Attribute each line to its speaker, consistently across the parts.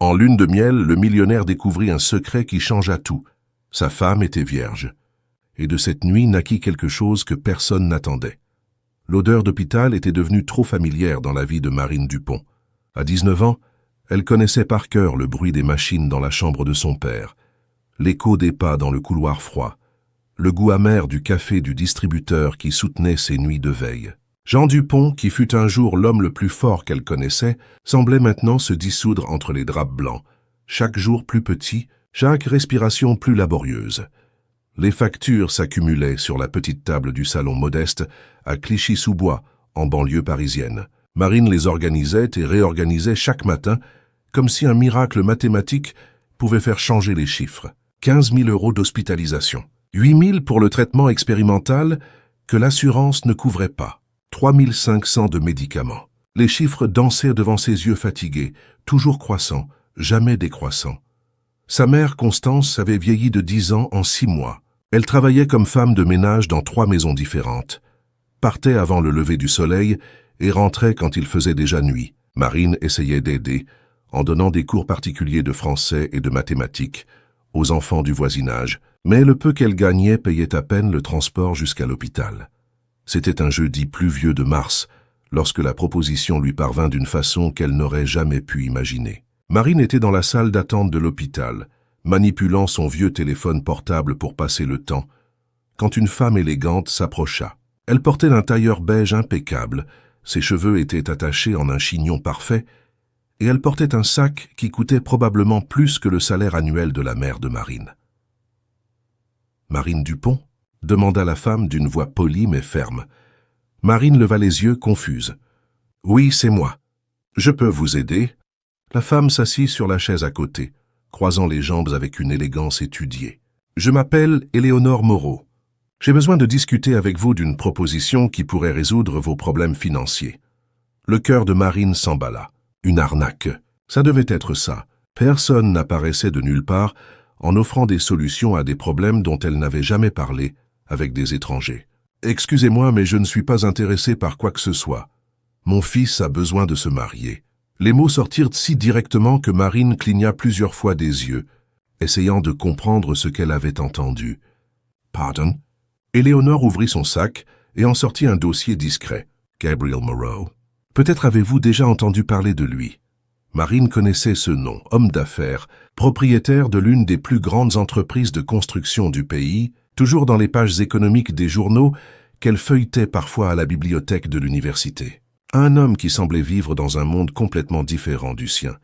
Speaker 1: En lune de miel, le millionnaire découvrit un secret qui changea tout. Sa femme était vierge. Et de cette nuit naquit quelque chose que personne n'attendait. L'odeur d'hôpital était devenue trop familière dans la vie de Marine Dupont. À 19 ans, elle connaissait par cœur le bruit des machines dans la chambre de son père, l'écho des pas dans le couloir froid, le goût amer du café du distributeur qui soutenait ses nuits de veille. Jean Dupont, qui fut un jour l'homme le plus fort qu'elle connaissait, semblait maintenant se dissoudre entre les draps blancs, chaque jour plus petit, chaque respiration plus laborieuse. Les factures s'accumulaient sur la petite table du salon modeste à Clichy-sous-Bois, en banlieue parisienne. Marine les organisait et réorganisait chaque matin, comme si un miracle mathématique pouvait faire changer les chiffres. 15 000 € d'hospitalisation, 8 000 pour le traitement expérimental que l'assurance ne couvrait pas, 3 500 de médicaments. Les chiffres dansaient devant ses yeux fatigués, toujours croissants, jamais décroissants. Sa mère, Constance, avait vieilli de 10 ans en 6 mois. Elle travaillait comme femme de ménage dans 3 maisons différentes, partait avant le lever du soleil et rentrait quand il faisait déjà nuit. Marine essayait d'aider, en donnant des cours particuliers de français et de mathématiques aux enfants du voisinage, mais le peu qu'elle gagnait payait à peine le transport jusqu'à l'hôpital. C'était un jeudi pluvieux de mars, lorsque la proposition lui parvint d'une façon qu'elle n'aurait jamais pu imaginer. Marine était dans la salle d'attente de l'hôpital, manipulant son vieux téléphone portable pour passer le temps, quand une femme élégante s'approcha. Elle portait un tailleur beige impeccable, ses cheveux étaient attachés en un chignon parfait, et elle portait un sac qui coûtait probablement plus que le salaire annuel de la mère de Marine. « Marine Dupont ?» demanda la femme d'une voix polie mais ferme. Marine leva les yeux, confuse. « Oui, c'est moi. Je peux vous aider ?» La femme s'assit sur la chaise à côté, croisant les jambes avec une élégance étudiée. « Je m'appelle Éléonore Moreau. J'ai besoin de discuter avec vous d'une proposition qui pourrait résoudre vos problèmes financiers. » Le cœur de Marine s'emballa. Une arnaque. Ça devait être ça. Personne n'apparaissait de nulle part en offrant des solutions à des problèmes dont elle n'avait jamais parlé avec des étrangers. « Excusez-moi, mais je ne suis pas intéressé par quoi que ce soit. Mon fils a besoin de se marier. » Les mots sortirent si directement que Marine cligna plusieurs fois des yeux, essayant de comprendre ce qu'elle avait entendu. « Pardon ?» Éléonore ouvrit son sac et en sortit un dossier discret. « Gabriel Moreau. Peut-être avez-vous déjà entendu parler de lui. » Marine connaissait ce nom, homme d'affaires, propriétaire de l'une des plus grandes entreprises de construction du pays, toujours dans les pages économiques des journaux qu'elle feuilletait parfois à la bibliothèque de l'université. Un homme qui semblait vivre dans un monde complètement différent du sien.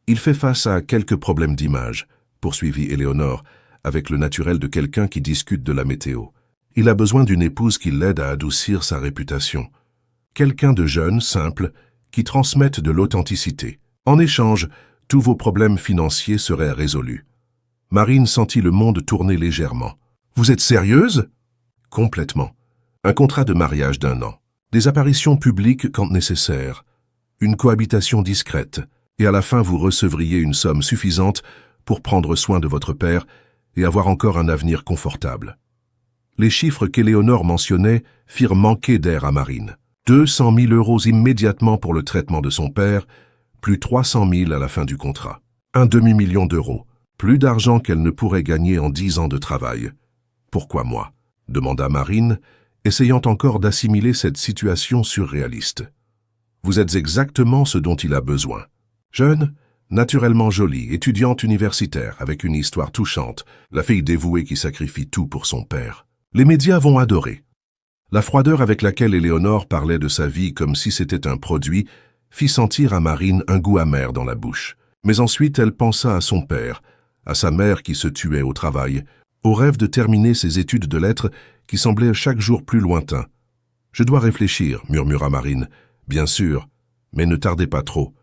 Speaker 1: Il fait face à quelques problèmes d'image, poursuivit Éléonore, avec le naturel de quelqu'un qui discute de la météo. Il a besoin d'une épouse qui l'aide à adoucir sa réputation. Quelqu'un de jeune, simple, qui transmette de l'authenticité. En échange, tous vos problèmes financiers seraient résolus. Marine sentit le monde tourner légèrement. « Vous êtes sérieuse ?» « Complètement. Un contrat de mariage d'1 an. Des apparitions publiques quand nécessaire. Une cohabitation discrète. Et à la fin, vous recevriez une somme suffisante pour prendre soin de votre père et avoir encore un avenir confortable. » Les chiffres qu'Éléonore mentionnait firent manquer d'air à Marine. 200 000 € immédiatement pour le traitement de son père, plus 300 000 à la fin du contrat. Un demi-million d'euros. Plus d'argent qu'elle ne pourrait gagner en 10 ans de travail. « Pourquoi moi ?» demanda Marine, essayant encore d'assimiler cette situation surréaliste. « Vous êtes exactement ce dont il a besoin. Jeune, naturellement jolie, étudiante universitaire, avec une histoire touchante, la fille dévouée qui sacrifie tout pour son père. Les médias vont adorer. » La froideur avec laquelle Éléonore parlait de sa vie comme si c'était un produit fit sentir à Marine un goût amer dans la bouche. Mais ensuite, elle pensa à son père, à sa mère qui se tuait au travail, au rêve de terminer ses études de lettres qui semblaient chaque jour plus lointains. « Je dois réfléchir, » murmura Marine. « Bien sûr, mais ne tardez pas trop.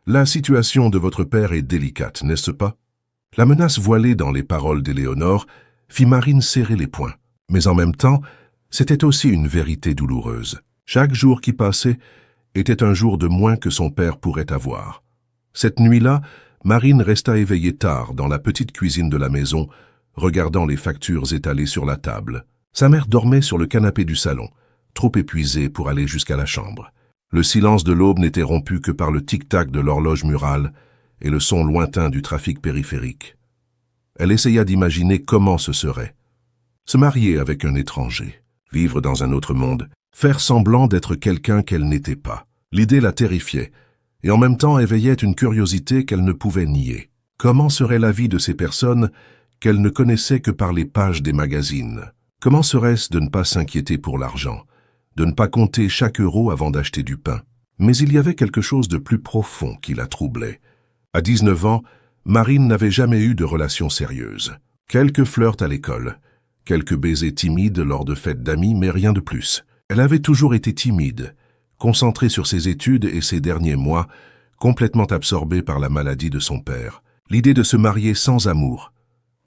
Speaker 1: La situation de votre père est délicate, n'est-ce pas ?» La menace voilée dans les paroles d'Éléonore fit Marine serrer les poings. Mais en même temps, c'était aussi une vérité douloureuse. Chaque jour qui passait était un jour de moins que son père pourrait avoir. Cette nuit-là, Marine resta éveillée tard dans la petite cuisine de la maison, regardant les factures étalées sur la table. Sa mère dormait sur le canapé du salon, trop épuisée pour aller jusqu'à la chambre. Le silence de l'aube n'était rompu que par le tic-tac de l'horloge murale et le son lointain du trafic périphérique. Elle essaya d'imaginer comment ce serait. Se marier avec un étranger, vivre dans un autre monde, faire semblant d'être quelqu'un qu'elle n'était pas. L'idée la terrifiait, et en même temps éveillait une curiosité qu'elle ne pouvait nier. Comment serait la vie de ces personnes qu'elle ne connaissait que par les pages des magazines? Comment serait-ce de ne pas s'inquiéter pour l'argent, de ne pas compter chaque euro avant d'acheter du pain? Mais il y avait quelque chose de plus profond qui la troublait. À 19 ans, Marine n'avait jamais eu de relation sérieuse. Quelques flirts à l'école, quelques baisers timides lors de fêtes d'amis, mais rien de plus. Elle avait toujours été timide, concentrée sur ses études et ses derniers mois, complètement absorbée par la maladie de son père. L'idée de se marier sans amour,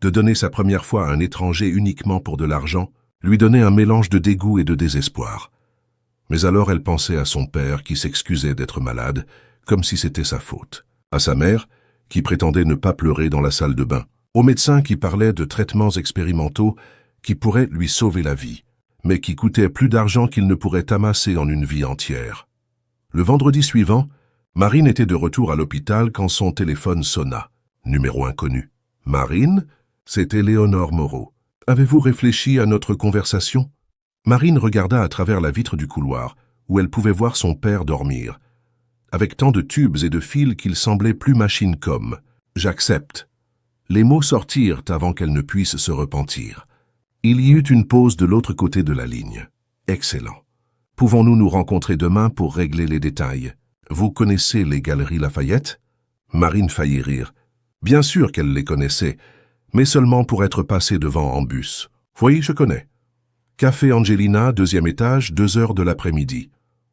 Speaker 1: de donner sa première fois à un étranger uniquement pour de l'argent, lui donnait un mélange de dégoût et de désespoir. Mais alors elle pensait à son père qui s'excusait d'être malade, comme si c'était sa faute. À sa mère, qui prétendait ne pas pleurer dans la salle de bain. Au médecin qui parlait de traitements expérimentaux qui pourraient lui sauver la vie, mais qui coûtaient plus d'argent qu'il ne pourrait amasser en une vie entière. Le vendredi suivant, Marine était de retour à l'hôpital quand son téléphone sonna. Numéro inconnu. « Marine ?» C'était Léonore Moreau. « Avez-vous réfléchi à notre conversation ?» Marine regarda à travers la vitre du couloir, où elle pouvait voir son père dormir, avec tant de tubes et de fils qu'il semblait plus machine comme. « J'accepte. » Les mots sortirent avant qu'elle ne puisse se repentir. Il y eut une pause de l'autre côté de la ligne. « Excellent. Pouvons-nous nous rencontrer demain pour régler les détails? Vous connaissez les Galeries Lafayette ?» Marine faillit rire. Bien sûr qu'elle les connaissait, mais seulement pour être passée devant en bus. « Oui, je connais. Café Angelina, 2e étage, 2 heures de l'après-midi. »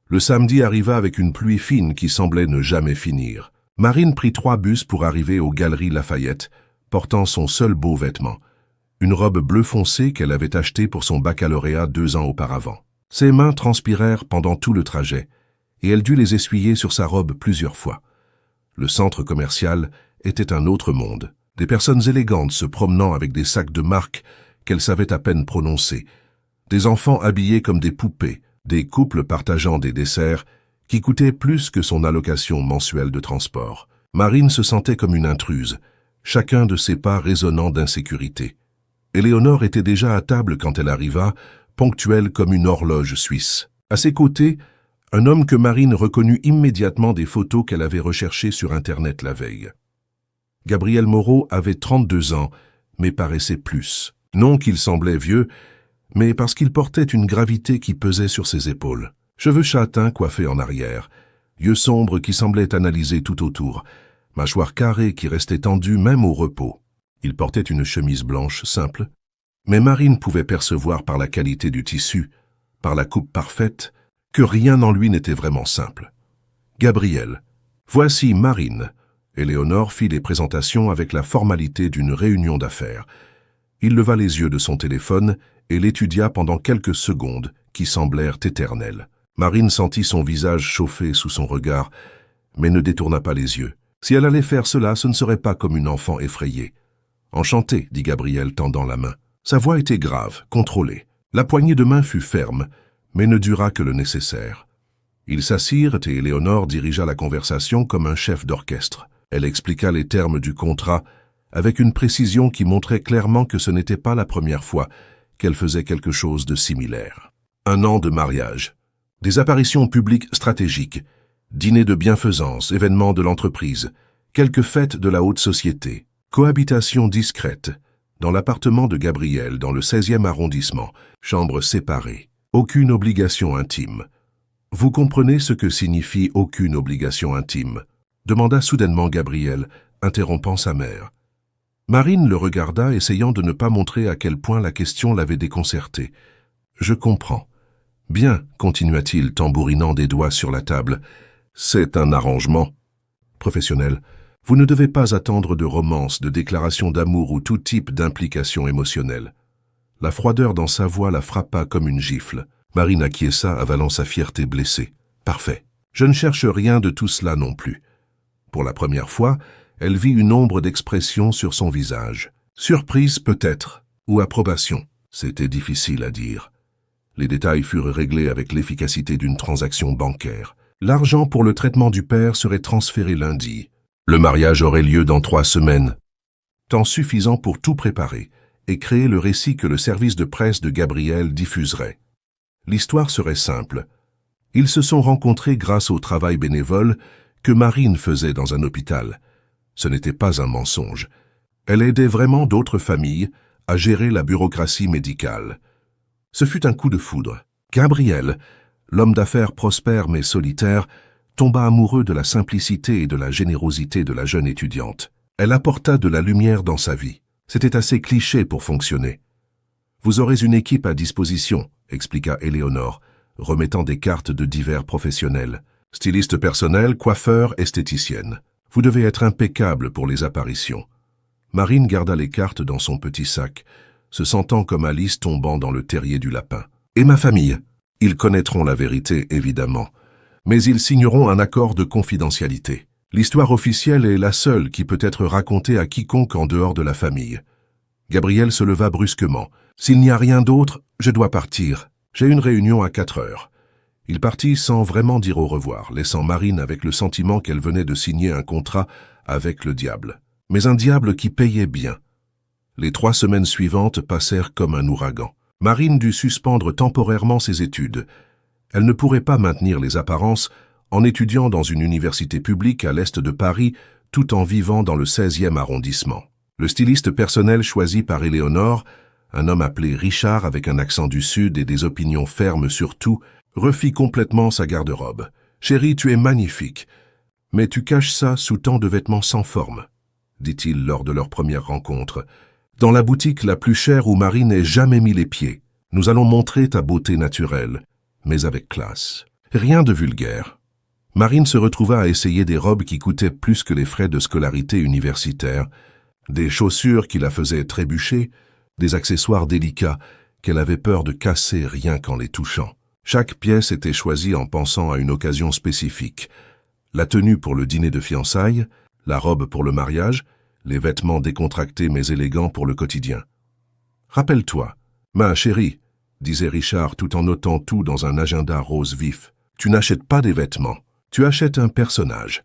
Speaker 1: Le samedi arriva avec une pluie fine qui semblait ne jamais finir. Marine prit 3 bus pour arriver aux Galeries Lafayette, portant son seul beau vêtement, une robe bleu foncé qu'elle avait achetée pour son baccalauréat 2 ans auparavant. Ses mains transpirèrent pendant tout le trajet, et elle dut les essuyer sur sa robe plusieurs fois. Le centre commercial était un autre monde, des personnes élégantes se promenant avec des sacs de marque qu'elle savait à peine prononcer, des enfants habillés comme des poupées, des couples partageant des desserts qui coûtaient plus que son allocation mensuelle de transport. Marine se sentait comme une intruse, chacun de ses pas résonnant d'insécurité. Éléonore était déjà à table quand elle arriva, ponctuelle comme une horloge suisse. À ses côtés, un homme que Marine reconnut immédiatement des photos qu'elle avait recherchées sur Internet la veille. Gabriel Moreau avait 32 ans, mais paraissait plus. Non qu'il semblait vieux, mais parce qu'il portait une gravité qui pesait sur ses épaules. Cheveux châtains coiffés en arrière, yeux sombres qui semblaient analyser tout autour, mâchoire carrée qui restait tendue même au repos. Il portait une chemise blanche simple, mais Marine pouvait percevoir par la qualité du tissu, par la coupe parfaite, que rien en lui n'était vraiment simple. Gabriel, voici Marine. Éléonore fit les présentations avec la formalité d'une réunion d'affaires. Il leva les yeux de son téléphone et l'étudia pendant quelques secondes qui semblèrent éternelles. Marine sentit son visage chauffer sous son regard, mais ne détourna pas les yeux. Si elle allait faire cela, ce ne serait pas comme une enfant effrayée. « Enchanté », dit Gabriel tendant la main. Sa voix était grave, contrôlée. La poignée de main fut ferme, mais ne dura que le nécessaire. Ils s'assirent et Éléonore dirigea la conversation comme un chef d'orchestre. Elle expliqua les termes du contrat avec une précision qui montrait clairement que ce n'était pas la première fois qu'elle faisait quelque chose de similaire. 1 an de mariage, des apparitions publiques stratégiques, dîners de bienfaisance, événements de l'entreprise, quelques fêtes de la haute société, cohabitation discrète, dans l'appartement de Gabriel, dans le 16e arrondissement, chambres séparées, aucune obligation intime. « Vous comprenez ce que signifie aucune obligation intime ?» demanda soudainement Gabriel, interrompant sa mère. Marine le regarda, essayant de ne pas montrer à quel point la question l'avait déconcerté. « Je comprends. »« Bien, » continua-t-il, tambourinant des doigts sur la table. « C'est un arrangement. » Professionnel, vous ne devez pas attendre de romances, de déclarations d'amour ou tout type d'implication émotionnelle. La froideur dans sa voix la frappa comme une gifle. Marine acquiesça, avalant sa fierté blessée. « Parfait. Je ne cherche rien de tout cela non plus. » Pour la première fois, elle vit une ombre d'expression sur son visage. Surprise peut-être, ou approbation. C'était difficile à dire. Les détails furent réglés avec l'efficacité d'une transaction bancaire. L'argent pour le traitement du père serait transféré lundi. Le mariage aurait lieu dans 3 semaines. Temps suffisant pour tout préparer et créer le récit que le service de presse de Gabriel diffuserait. L'histoire serait simple. Ils se sont rencontrés grâce au travail bénévole que Marine faisait dans un hôpital. Ce n'était pas un mensonge. Elle aidait vraiment d'autres familles à gérer la bureaucratie médicale. Ce fut un coup de foudre. Gabriel, l'homme d'affaires prospère mais solitaire, tomba amoureux de la simplicité et de la générosité de la jeune étudiante. Elle apporta de la lumière dans sa vie. C'était assez cliché pour fonctionner. « Vous aurez une équipe à disposition », expliqua Éléonore, remettant des cartes de divers professionnels. « Styliste personnel, coiffeur, esthéticienne. Vous devez être impeccable pour les apparitions. » Marine garda les cartes dans son petit sac, se sentant comme Alice tombant dans le terrier du lapin. « Et ma famille ?» Ils connaîtront la vérité, évidemment, mais ils signeront un accord de confidentialité. L'histoire officielle est la seule qui peut être racontée à quiconque en dehors de la famille. Gabriel se leva brusquement. « S'il n'y a rien d'autre, je dois partir. J'ai une réunion à 4 heures. » Il partit sans vraiment dire au revoir, laissant Marine avec le sentiment qu'elle venait de signer un contrat avec le diable. Mais un diable qui payait bien. Les 3 semaines suivantes passèrent comme un ouragan. Marine dut suspendre temporairement ses études. Elle ne pourrait pas maintenir les apparences en étudiant dans une université publique à l'est de Paris tout en vivant dans le 16e arrondissement. Le styliste personnel choisi par Éléonore, un homme appelé Richard avec un accent du Sud et des opinions fermes sur tout, refit complètement sa garde-robe. « Chérie, tu es magnifique, mais tu caches ça sous tant de vêtements sans forme, » dit-il lors de leur première rencontre. « Dans la boutique la plus chère où Marine n'ait jamais mis les pieds, nous allons montrer ta beauté naturelle, mais avec classe. Rien de vulgaire. » Marine se retrouva à essayer des robes qui coûtaient plus que les frais de scolarité universitaire, des chaussures qui la faisaient trébucher, des accessoires délicats qu'elle avait peur de casser rien qu'en les touchant. Chaque pièce était choisie en pensant à une occasion spécifique. La tenue pour le dîner de fiançailles, la robe pour le mariage, les vêtements décontractés mais élégants pour le quotidien. « Rappelle-toi, ma chérie, » disait Richard tout en notant tout dans un agenda rose vif, « tu n'achètes pas des vêtements, tu achètes un personnage. »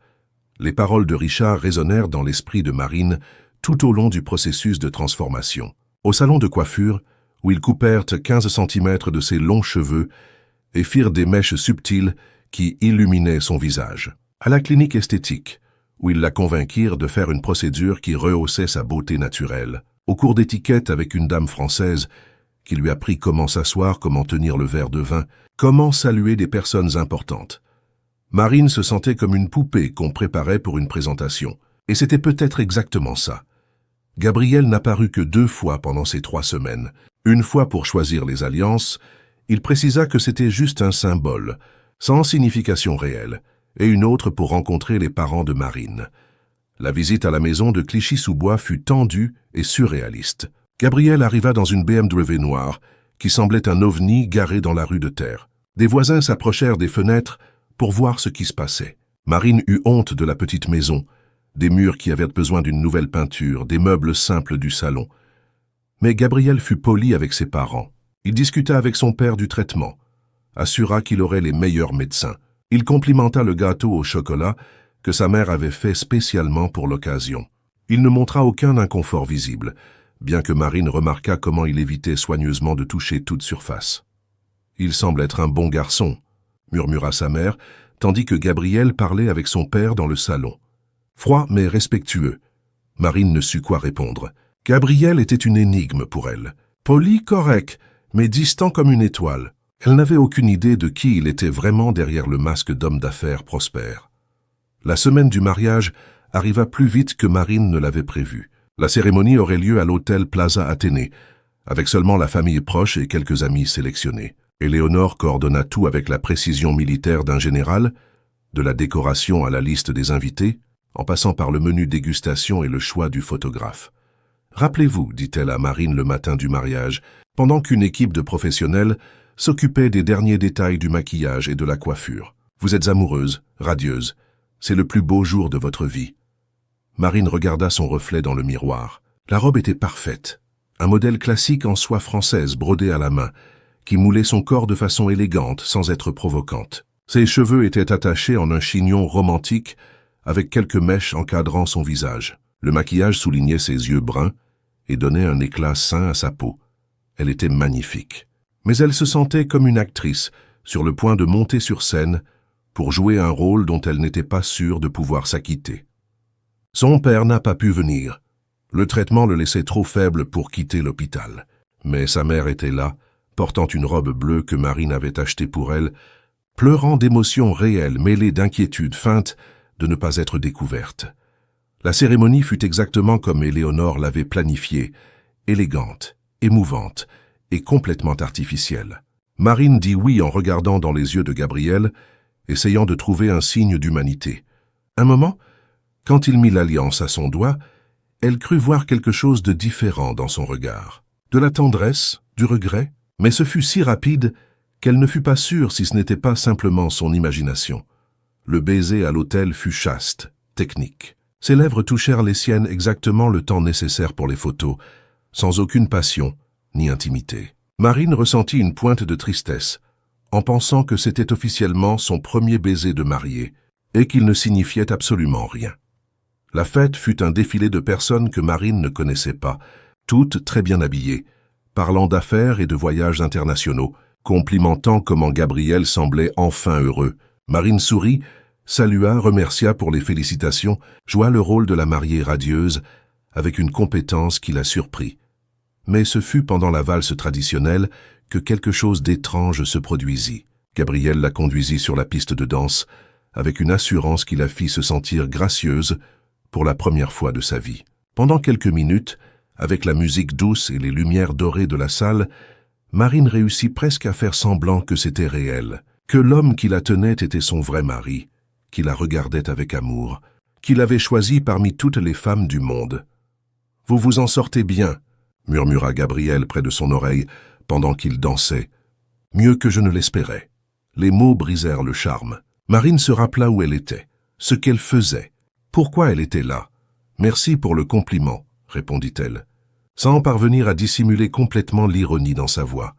Speaker 1: Les paroles de Richard résonnèrent dans l'esprit de Marine tout au long du processus de transformation. Au salon de coiffure, où ils coupèrent 15 cm de ses longs cheveux et firent des mèches subtiles qui illuminaient son visage. À la clinique esthétique, où ils la convainquirent de faire une procédure qui rehaussait sa beauté naturelle. Au cours d'étiquette avec une dame française qui lui apprit comment s'asseoir, comment tenir le verre de vin, comment saluer des personnes importantes. Marine se sentait comme une poupée qu'on préparait pour une présentation. Et c'était peut-être exactement ça. Gabriel n'apparut que 2 fois pendant ces 3 semaines. Une fois pour choisir les alliances, il précisa que c'était juste un symbole, sans signification réelle, et une autre pour rencontrer les parents de Marine. La visite à la maison de Clichy-sous-Bois fut tendue et surréaliste. Gabriel arriva dans une BMW noire, qui semblait un ovni garé dans la rue de terre. Des voisins s'approchèrent des fenêtres pour voir ce qui se passait. Marine eut honte de la petite maison, des murs qui avaient besoin d'une nouvelle peinture, des meubles simples du salon. Mais Gabriel fut poli avec ses parents. Il discuta avec son père du traitement, assura qu'il aurait les meilleurs médecins. Il complimenta le gâteau au chocolat que sa mère avait fait spécialement pour l'occasion. Il ne montra aucun inconfort visible, bien que Marine remarqua comment il évitait soigneusement de toucher toute surface. « Il semble être un bon garçon », murmura sa mère, tandis que Gabriel parlait avec son père dans le salon. Froid mais respectueux. Marine ne sut quoi répondre. Gabriel était une énigme pour elle. Poli, correct, mais distant comme une étoile. Elle n'avait aucune idée de qui il était vraiment derrière le masque d'homme d'affaires prospère. La semaine du mariage arriva plus vite que Marine ne l'avait prévu. La cérémonie aurait lieu à l'hôtel Plaza Athénée, avec seulement la famille proche et quelques amis sélectionnés. Éléonore coordonna tout avec la précision militaire d'un général, de la décoration à la liste des invités, en passant par le menu dégustation et le choix du photographe. « Rappelez-vous, dit-elle à Marine le matin du mariage, pendant qu'une équipe de professionnels s'occupait des derniers détails du maquillage et de la coiffure. Vous êtes amoureuse, radieuse. C'est le plus beau jour de votre vie. » Marine regarda son reflet dans le miroir. La robe était parfaite. Un modèle classique en soie française brodée à la main, qui moulait son corps de façon élégante sans être provocante. Ses cheveux étaient attachés en un chignon romantique, avec quelques mèches encadrant son visage. Le maquillage soulignait ses yeux bruns et donnait un éclat sain à sa peau. Elle était magnifique. Mais elle se sentait comme une actrice, sur le point de monter sur scène pour jouer un rôle dont elle n'était pas sûre de pouvoir s'acquitter. Son père n'a pas pu venir. Le traitement le laissait trop faible pour quitter l'hôpital. Mais sa mère était là, portant une robe bleue que Marine avait achetée pour elle, pleurant d'émotions réelles mêlées d'inquiétudes feintes de ne pas être découverte. La cérémonie fut exactement comme Éléonore l'avait planifiée, élégante, émouvante et complètement artificielle. Marine dit oui en regardant dans les yeux de Gabriel, essayant de trouver un signe d'humanité. Un moment, quand il mit l'alliance à son doigt, elle crut voir quelque chose de différent dans son regard. De la tendresse, du regret, mais ce fut si rapide qu'elle ne fut pas sûre si ce n'était pas simplement son imagination. Le baiser à l'autel fut chaste, technique. Ses lèvres touchèrent les siennes exactement le temps nécessaire pour les photos, sans aucune passion ni intimité. Marine ressentit une pointe de tristesse, en pensant que c'était officiellement son premier baiser de mariée, et qu'il ne signifiait absolument rien. La fête fut un défilé de personnes que Marine ne connaissait pas, toutes très bien habillées, parlant d'affaires et de voyages internationaux, complimentant comment Gabriel semblait enfin heureux. Marine sourit, salua, remercia pour les félicitations, joua le rôle de la mariée radieuse, avec une compétence qui la surprit. Mais ce fut pendant la valse traditionnelle que quelque chose d'étrange se produisit. Gabriel la conduisit sur la piste de danse, avec une assurance qui la fit se sentir gracieuse pour la première fois de sa vie. Pendant quelques minutes, avec la musique douce et les lumières dorées de la salle, Marine réussit presque à faire semblant que c'était réel, que l'homme qui la tenait était son vrai mari, qui la regardait avec amour, qu'il avait choisi parmi toutes les femmes du monde. « Vous vous en sortez bien », murmura Gabriel près de son oreille pendant qu'il dansait. « Mieux que je ne l'espérais. » Les mots brisèrent le charme. Marine se rappela où elle était, ce qu'elle faisait, pourquoi elle était là. « Merci pour le compliment », répondit-elle, sans parvenir à dissimuler complètement l'ironie dans sa voix.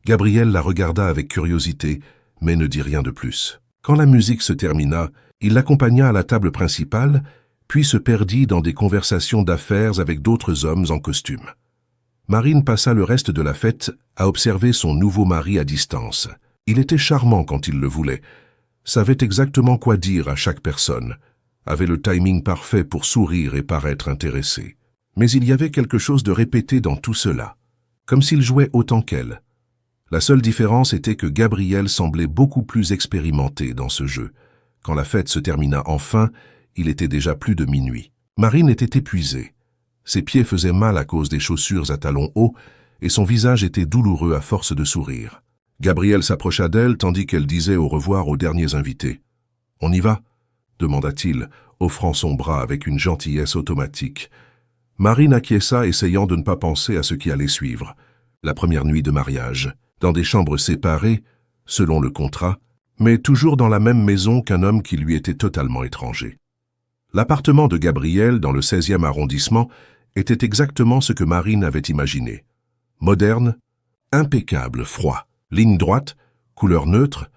Speaker 1: Gabriel la regarda avec curiosité, mais ne dit rien de plus. Quand la musique se termina, il l'accompagna à la table principale, puis se perdit dans des conversations d'affaires avec d'autres hommes en costume. Marine passa le reste de la fête à observer son nouveau mari à distance. Il était charmant quand il le voulait, savait exactement quoi dire à chaque personne, avait le timing parfait pour sourire et paraître intéressé. Mais il y avait quelque chose de répété dans tout cela, comme s'il jouait autant qu'elle. La seule différence était que Gabriel semblait beaucoup plus expérimenté dans ce jeu. Quand la fête se termina enfin, il était déjà plus de minuit. Marine était épuisée. Ses pieds faisaient mal à cause des chaussures à talons hauts et son visage était douloureux à force de sourire. Gabriel s'approcha d'elle tandis qu'elle disait au revoir aux derniers invités. « On y va ?» demanda-t-il, offrant son bras avec une gentillesse automatique. Marine acquiesça, essayant de ne pas penser à ce qui allait suivre. La première nuit de mariage, dans des chambres séparées, selon le contrat, mais toujours dans la même maison qu'un homme qui lui était totalement étranger. L'appartement de Gabriel, dans le 16e arrondissement, était exactement ce que Marine avait imaginé. Moderne, impeccable, froid, ligne droite, couleur neutre,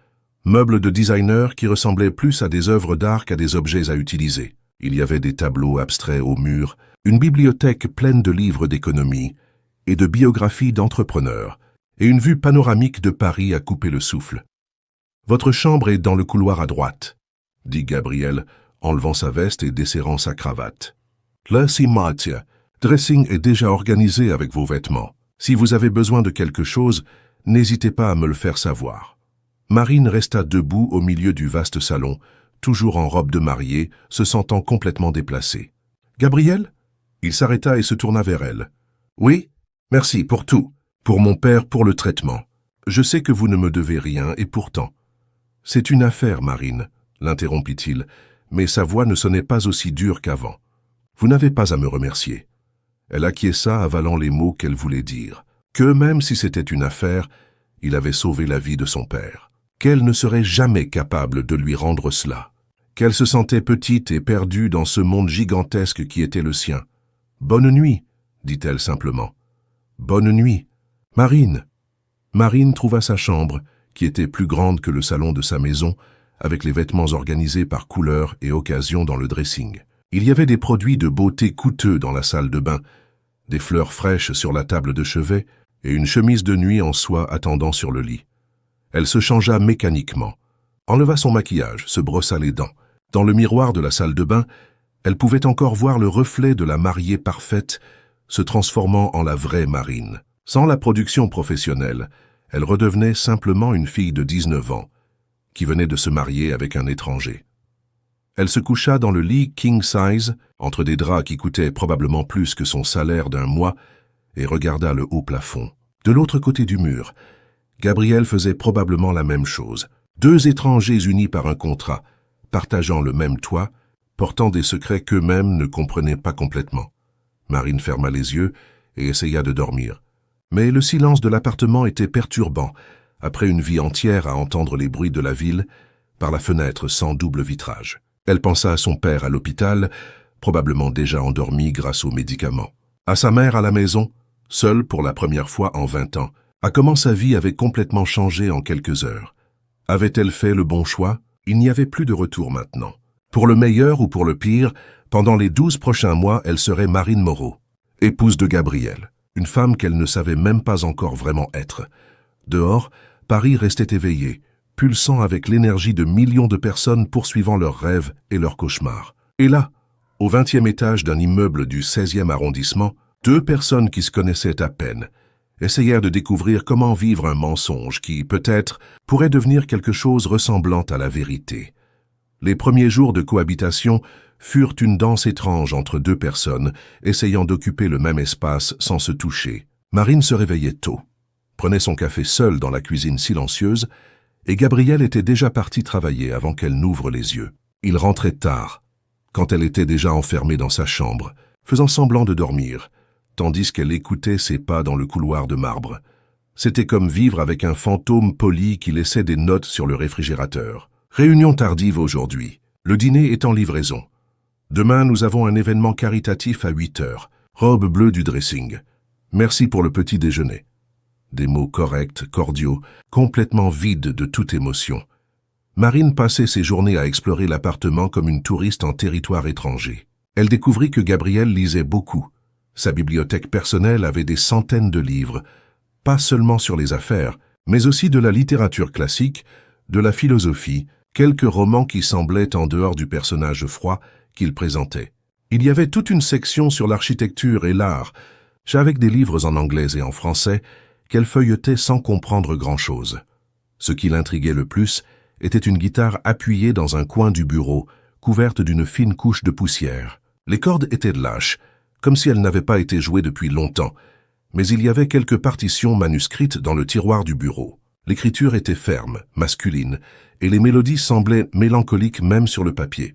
Speaker 1: meubles de designer qui ressemblaient plus à des œuvres d'art qu'à des objets à utiliser. Il y avait des tableaux abstraits au mur, une bibliothèque pleine de livres d'économie et de biographies d'entrepreneurs, et une vue panoramique de Paris à couper le souffle. « Votre chambre est dans le couloir à droite », dit Gabriel, enlevant sa veste et desserrant sa cravate. « Là, si Mathia, dressing est déjà organisé avec vos vêtements. Si vous avez besoin de quelque chose, n'hésitez pas à me le faire savoir. » Marine resta debout au milieu du vaste salon, toujours en robe de mariée, se sentant complètement déplacée. « Gabriel ?» Il s'arrêta et se tourna vers elle. « Oui, merci pour tout. Pour mon père, pour le traitement. Je sais que vous ne me devez rien, et pourtant. »« C'est une affaire, Marine, » l'interrompit-il, mais sa voix ne sonnait pas aussi dure qu'avant. « Vous n'avez pas à me remercier. » Elle acquiesça, avalant les mots qu'elle voulait dire. Que même si c'était une affaire, il avait sauvé la vie de son père. Qu'elle ne serait jamais capable de lui rendre cela. Qu'elle se sentait petite et perdue dans ce monde gigantesque qui était le sien. « Bonne nuit, » dit-elle simplement. « Bonne nuit. Marine. » Marine trouva sa chambre, qui était plus grande que le salon de sa maison, avec les vêtements organisés par couleur et occasion dans le dressing. Il y avait des produits de beauté coûteux dans la salle de bain, des fleurs fraîches sur la table de chevet et une chemise de nuit en soie attendant sur le lit. Elle se changea mécaniquement, enleva son maquillage, se brossa les dents. Dans le miroir de la salle de bain, elle pouvait encore voir le reflet de la mariée parfaite se transformant en la vraie Marine. Sans la production professionnelle, elle redevenait simplement une fille de 19 ans, qui venait de se marier avec un étranger. Elle se coucha dans le lit king size, entre des draps qui coûtaient probablement plus que son salaire d'un mois, et regarda le haut plafond. De l'autre côté du mur, Gabriel faisait probablement la même chose. Deux étrangers unis par un contrat, partageant le même toit, portant des secrets qu'eux-mêmes ne comprenaient pas complètement. Marine ferma les yeux et essaya de dormir. Mais le silence de l'appartement était perturbant, après une vie entière à entendre les bruits de la ville, par la fenêtre sans double vitrage. Elle pensa à son père à l'hôpital, probablement déjà endormi grâce aux médicaments. À sa mère à la maison, seule pour la première fois en 20 ans, à comment sa vie avait complètement changé en quelques heures. Avait-elle fait le bon choix? Il n'y avait plus de retour maintenant. Pour le meilleur ou pour le pire, pendant les 12 prochains mois, elle serait Marine Moreau, épouse de Gabriel, une femme qu'elle ne savait même pas encore vraiment être. Dehors, Paris restait éveillé, pulsant avec l'énergie de millions de personnes poursuivant leurs rêves et leurs cauchemars. Et là, au 20e étage d'un immeuble du 16e arrondissement, deux personnes qui se connaissaient à peine essayèrent de découvrir comment vivre un mensonge qui, peut-être, pourrait devenir quelque chose ressemblant à la vérité. Les premiers jours de cohabitation furent une danse étrange entre deux personnes essayant d'occuper le même espace sans se toucher. Marine se réveillait tôt, prenait son café seule dans la cuisine silencieuse, et Gabriel était déjà parti travailler avant qu'elle n'ouvre les yeux. Il rentrait tard, quand elle était déjà enfermée dans sa chambre, faisant semblant de dormir, tandis qu'elle écoutait ses pas dans le couloir de marbre. C'était comme vivre avec un fantôme poli qui laissait des notes sur le réfrigérateur. Réunion tardive aujourd'hui. Le dîner est en livraison. Demain, nous avons un événement caritatif à 8 heures. Robe bleue du dressing. Merci pour le petit déjeuner. Des mots corrects, cordiaux, complètement vides de toute émotion. Marine passait ses journées à explorer l'appartement comme une touriste en territoire étranger. Elle découvrit que Gabriel lisait beaucoup. Sa bibliothèque personnelle avait des centaines de livres, pas seulement sur les affaires, mais aussi de la littérature classique, de la philosophie, quelques romans qui semblaient en dehors du personnage froid qu'il présentait. Il y avait toute une section sur l'architecture et l'art, avec des livres en anglais et en français, qu'elle feuilletait sans comprendre grand-chose. Ce qui l'intriguait le plus était une guitare appuyée dans un coin du bureau, couverte d'une fine couche de poussière. Les cordes étaient lâches, comme si elles n'avaient pas été jouées depuis longtemps, mais il y avait quelques partitions manuscrites dans le tiroir du bureau. L'écriture était ferme, masculine, et les mélodies semblaient mélancoliques même sur le papier.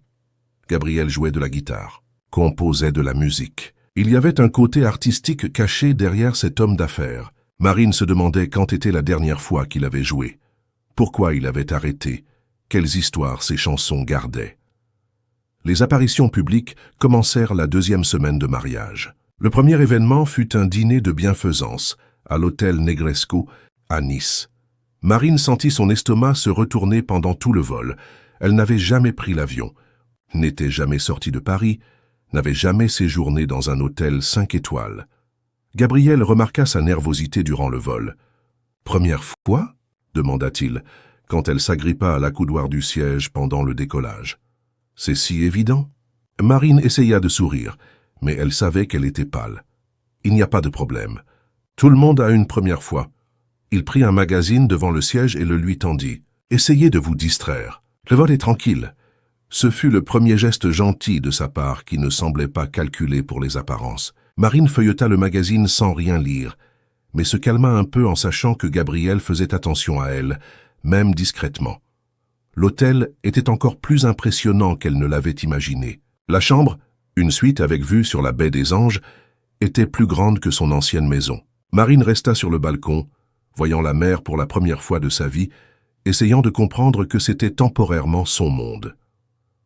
Speaker 1: Gabriel jouait de la guitare, composait de la musique. Il y avait un côté artistique caché derrière cet homme d'affaires. Marine se demandait quand était la dernière fois qu'il avait joué, pourquoi il avait arrêté, quelles histoires ses chansons gardaient. Les apparitions publiques commencèrent la 2e semaine de mariage. Le premier événement fut un dîner de bienfaisance à l'hôtel Negresco à Nice. Marine sentit son estomac se retourner pendant tout le vol. Elle n'avait jamais pris l'avion, n'était jamais sortie de Paris, n'avait jamais séjourné dans un hôtel 5 étoiles. Gabriel remarqua sa nervosité durant le vol. « Première fois ?» demanda-t-il, quand elle s'agrippa à l'accoudoir du siège pendant le décollage. « C'est si évident ?» Marine essaya de sourire, mais elle savait qu'elle était pâle. « Il n'y a pas de problème. Tout le monde a une première fois. » Il prit un magazine devant le siège et le lui tendit. « Essayez de vous distraire. Le vol est tranquille. » Ce fut le premier geste gentil de sa part qui ne semblait pas calculé pour les apparences. Marine feuilleta le magazine sans rien lire, mais se calma un peu en sachant que Gabriel faisait attention à elle, même discrètement. L'hôtel était encore plus impressionnant qu'elle ne l'avait imaginé. La chambre, une suite avec vue sur la baie des Anges, était plus grande que son ancienne maison. Marine resta sur le balcon, voyant la mer pour la première fois de sa vie, essayant de comprendre que c'était temporairement son monde.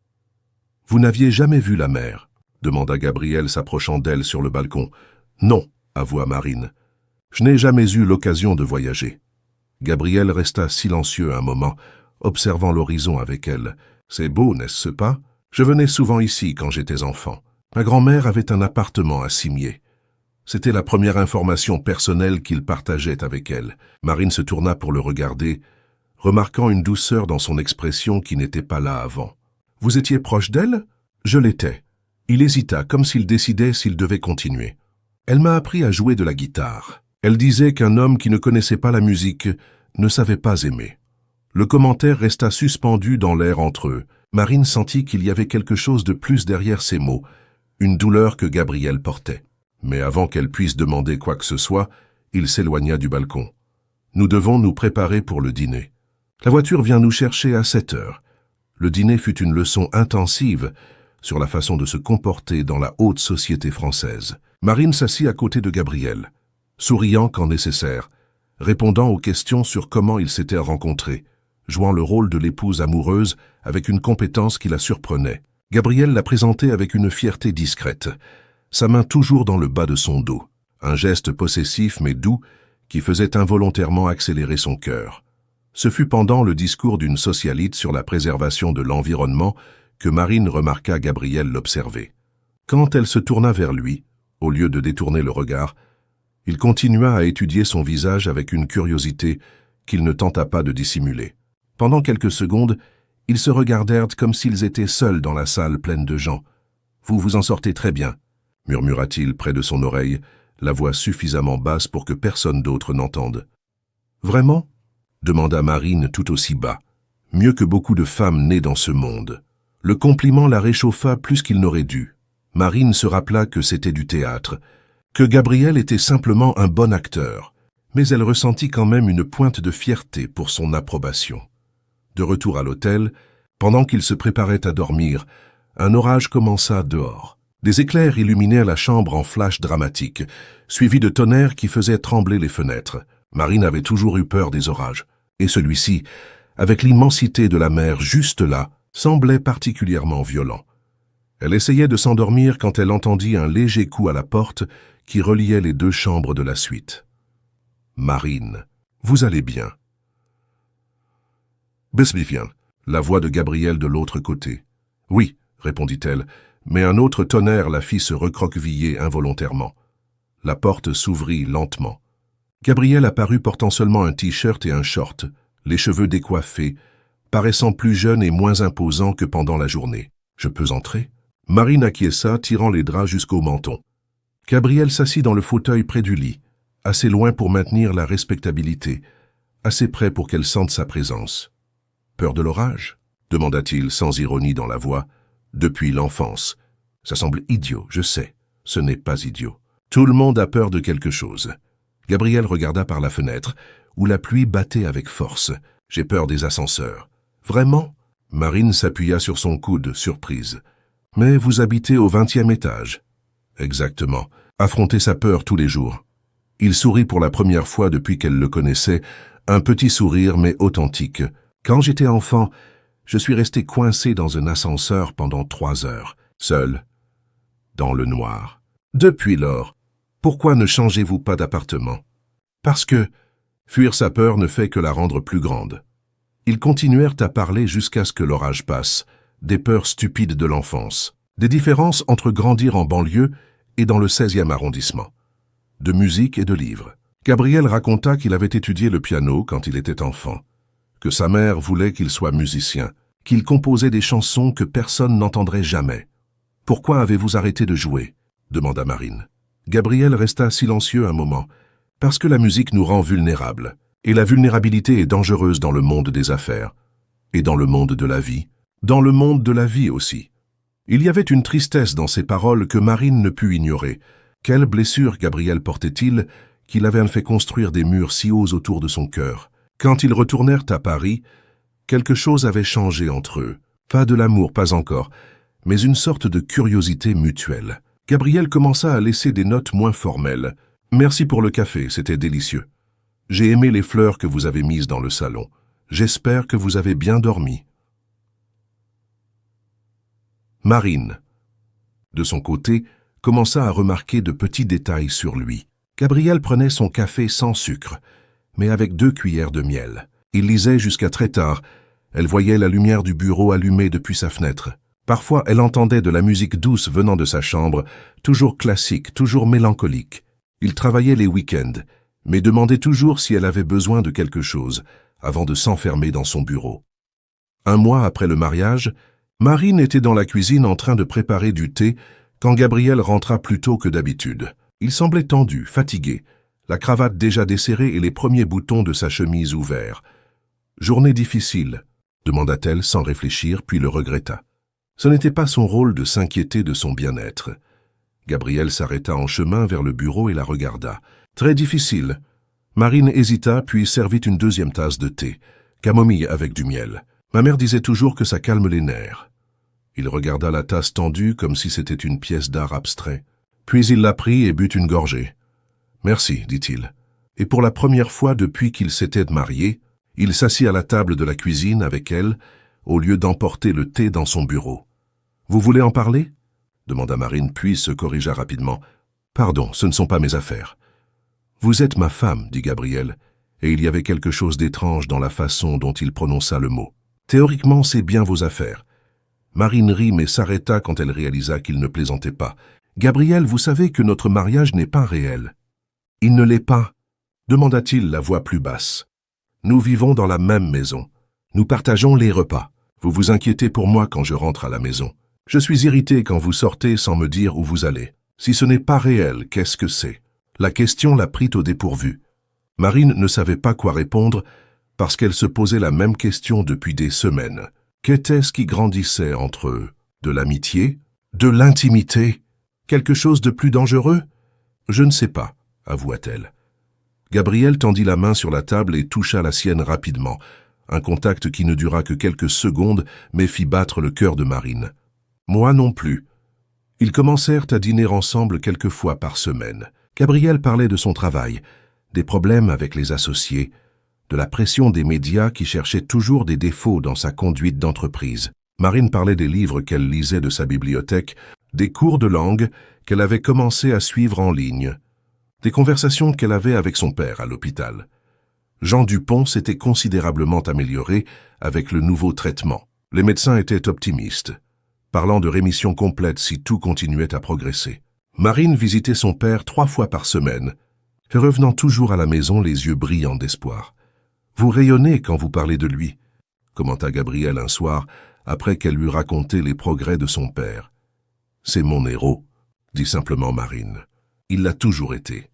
Speaker 1: « Vous n'aviez jamais vu la mer ?» demanda Gabriel s'approchant d'elle sur le balcon. « Non, » avoua Marine. « Je n'ai jamais eu l'occasion de voyager. » Gabriel resta silencieux un moment, observant l'horizon avec elle. « C'est beau, n'est-ce pas? Je venais souvent ici quand j'étais enfant. Ma grand-mère avait un appartement à Cimiez. C'était la première information personnelle qu'il partageait avec elle. » Marine se tourna pour le regarder, remarquant une douceur dans son expression qui n'était pas là avant. « Vous étiez proche d'elle? » »« Je l'étais. » Il hésita, comme s'il décidait s'il devait continuer. « Elle m'a appris à jouer de la guitare. Elle disait qu'un homme qui ne connaissait pas la musique ne savait pas aimer. » Le commentaire resta suspendu dans l'air entre eux. Marine sentit qu'il y avait quelque chose de plus derrière ces mots, une douleur que Gabriel portait. Mais avant qu'elle puisse demander quoi que ce soit, il s'éloigna du balcon. « Nous devons nous préparer pour le dîner. La voiture vient nous chercher à 7 heures. » Le dîner fut une leçon intensive sur la façon de se comporter dans la haute société française. Marine s'assit à côté de Gabriel, souriant quand nécessaire, répondant aux questions sur comment ils s'étaient rencontrés, jouant le rôle de l'épouse amoureuse avec une compétence qui la surprenait. Gabriel la présentait avec une fierté discrète, sa main toujours dans le bas de son dos, un geste possessif mais doux qui faisait involontairement accélérer son cœur. Ce fut pendant le discours d'une socialite sur la préservation de l'environnement que Marine remarqua Gabriel l'observer. Quand elle se tourna vers lui, au lieu de détourner le regard, il continua à étudier son visage avec une curiosité qu'il ne tenta pas de dissimuler. Pendant quelques secondes, ils se regardèrent comme s'ils étaient seuls dans la salle pleine de gens. « Vous vous en sortez très bien », murmura-t-il près de son oreille, la voix suffisamment basse pour que personne d'autre n'entende. « Vraiment ?» demanda Marine tout aussi bas. « Mieux que beaucoup de femmes nées dans ce monde. » Le compliment la réchauffa plus qu'il n'aurait dû. Marine se rappela que c'était du théâtre, que Gabriel était simplement un bon acteur, mais elle ressentit quand même une pointe de fierté pour son approbation. De retour à l'hôtel, pendant qu'ils se préparaient à dormir, un orage commença dehors. Des éclairs illuminèrent la chambre en flash dramatique, suivis de tonnerre qui faisait trembler les fenêtres. Marine avait toujours eu peur des orages, et celui-ci, avec l'immensité de la mer juste là, semblait particulièrement violent. Elle essayait de s'endormir quand elle entendit un léger coup à la porte qui reliait les deux chambres de la suite. « Marine, vous allez bien ?» « Bien », la voix de Gabriel de l'autre côté. « Oui », répondit-elle, mais un autre tonnerre la fit se recroqueviller involontairement. La porte s'ouvrit lentement. Gabriel apparut portant seulement un t-shirt et un short, les cheveux décoiffés, paraissant plus jeune et moins imposant que pendant la journée. « Je peux entrer ?» Marine acquiesça, tirant les draps jusqu'au menton. Gabriel s'assit dans le fauteuil près du lit, assez loin pour maintenir la respectabilité, assez près pour qu'elle sente sa présence. « Peur de l'orage ?» demanda-t-il sans ironie dans la voix. « Depuis l'enfance. Ça semble idiot, je sais. Ce n'est pas idiot. Tout le monde a peur de quelque chose. » Gabriel regarda par la fenêtre, où la pluie battait avec force. « J'ai peur des ascenseurs. »« Vraiment ?» Marine s'appuya sur son coude, surprise. « Mais vous habitez au 20e étage. » « Exactement. Affronter sa peur tous les jours. » Il sourit pour la première fois depuis qu'elle le connaissait, un petit sourire mais authentique. « Quand j'étais enfant, je suis resté coincé dans un ascenseur pendant 3 heures, seul, dans le noir. Depuis lors, pourquoi ne changez-vous pas d'appartement ? » « Parce que fuir sa peur ne fait que la rendre plus grande. » Ils continuèrent à parler jusqu'à ce que l'orage passe, des peurs stupides de l'enfance, des différences entre grandir en banlieue et dans le 16e arrondissement, de musique et de livres. Gabriel raconta qu'il avait étudié le piano quand il était enfant, que sa mère voulait qu'il soit musicien, qu'il composait des chansons que personne n'entendrait jamais. « Pourquoi avez-vous arrêté de jouer ?» demanda Marine. Gabriel resta silencieux un moment, parce que la musique nous rend vulnérables, et la vulnérabilité est dangereuse dans le monde des affaires, et dans le monde de la vie, dans le monde de la vie aussi. Il y avait une tristesse dans ces paroles que Marine ne put ignorer. Quelle blessure Gabriel portait-il qu'il avait fait construire des murs si hauts autour de son cœur? Quand ils retournèrent à Paris, quelque chose avait changé entre eux. Pas de l'amour, pas encore, mais une sorte de curiosité mutuelle. Gabriel commença à laisser des notes moins formelles. « Merci pour le café, c'était délicieux. J'ai aimé les fleurs que vous avez mises dans le salon. J'espère que vous avez bien dormi. » Marine, de son côté, commença à remarquer de petits détails sur lui. Gabriel prenait son café sans sucre, mais avec 2 cuillères de miel. Il lisait jusqu'à très tard, Elle voyait la lumière du bureau allumée depuis sa fenêtre. Parfois, elle entendait de la musique douce venant de sa chambre, toujours classique, toujours mélancolique. Il travaillait les week-ends, mais demandait toujours si elle avait besoin de quelque chose, avant de s'enfermer dans son bureau. Un mois après le mariage, Marine était dans la cuisine en train de préparer du thé quand Gabriel rentra plus tôt que d'habitude. Il semblait tendu, fatigué, la cravate déjà desserrée et les premiers boutons de sa chemise ouverts. « Journée difficile », demanda-t-elle sans réfléchir, puis le regretta. Ce n'était pas son rôle de s'inquiéter de son bien-être. Gabriel s'arrêta en chemin vers le bureau et la regarda. « Très difficile. » Marine hésita, puis servit une deuxième tasse de thé, camomille avec du miel. Ma mère disait toujours que ça calme les nerfs. Il regarda la tasse tendue comme si c'était une pièce d'art abstrait. Puis il la prit et but une gorgée. « Merci, dit-il. » Et pour la première fois depuis qu'il s'était marié, il s'assit à la table de la cuisine avec elle, au lieu d'emporter le thé dans son bureau. « Vous voulez en parler ?» demanda Marine, puis se corrigea rapidement. « Pardon, ce ne sont pas mes affaires. »« Vous êtes ma femme, dit Gabriel, et il y avait quelque chose d'étrange dans la façon dont il prononça le mot. « Théoriquement, c'est bien vos affaires. » Marine rit mais s'arrêta quand elle réalisa qu'il ne plaisantait pas. « Gabriel, vous savez que notre mariage n'est pas réel. »« Il ne l'est pas ?» demanda-t-il la voix plus basse. « Nous vivons dans la même maison. Nous partageons les repas. Vous vous inquiétez pour moi quand je rentre à la maison. Je suis irrité quand vous sortez sans me dire où vous allez. Si ce n'est pas réel, qu'est-ce que c'est ?» La question la prit au dépourvu. Marine ne savait pas quoi répondre parce qu'elle se posait la même question depuis des semaines. Qu'était-ce qui grandissait entre eux? De l'amitié? De l'intimité? Quelque chose de plus dangereux? Je ne sais pas, avoua-t-elle. Gabriel tendit la main sur la table et toucha la sienne rapidement, un contact qui ne dura que quelques secondes mais fit battre le cœur de Marine. Moi non plus. Ils commencèrent à dîner ensemble quelques fois par semaine. Gabriel parlait de son travail, des problèmes avec les associés, de la pression des médias qui cherchaient toujours des défauts dans sa conduite d'entreprise. Marine parlait des livres qu'elle lisait de sa bibliothèque, des cours de langue qu'elle avait commencé à suivre en ligne, des conversations qu'elle avait avec son père à l'hôpital. Jean Dupont s'était considérablement amélioré avec le nouveau traitement. Les médecins étaient optimistes, parlant de rémission complète si tout continuait à progresser. Marine visitait son père 3 fois par semaine, revenant toujours à la maison les yeux brillants d'espoir. « Vous rayonnez quand vous parlez de lui », commenta Gabriel un soir, après qu'elle lui raconté les progrès de son père. « C'est mon héros », dit simplement Marine. « Il l'a toujours été. »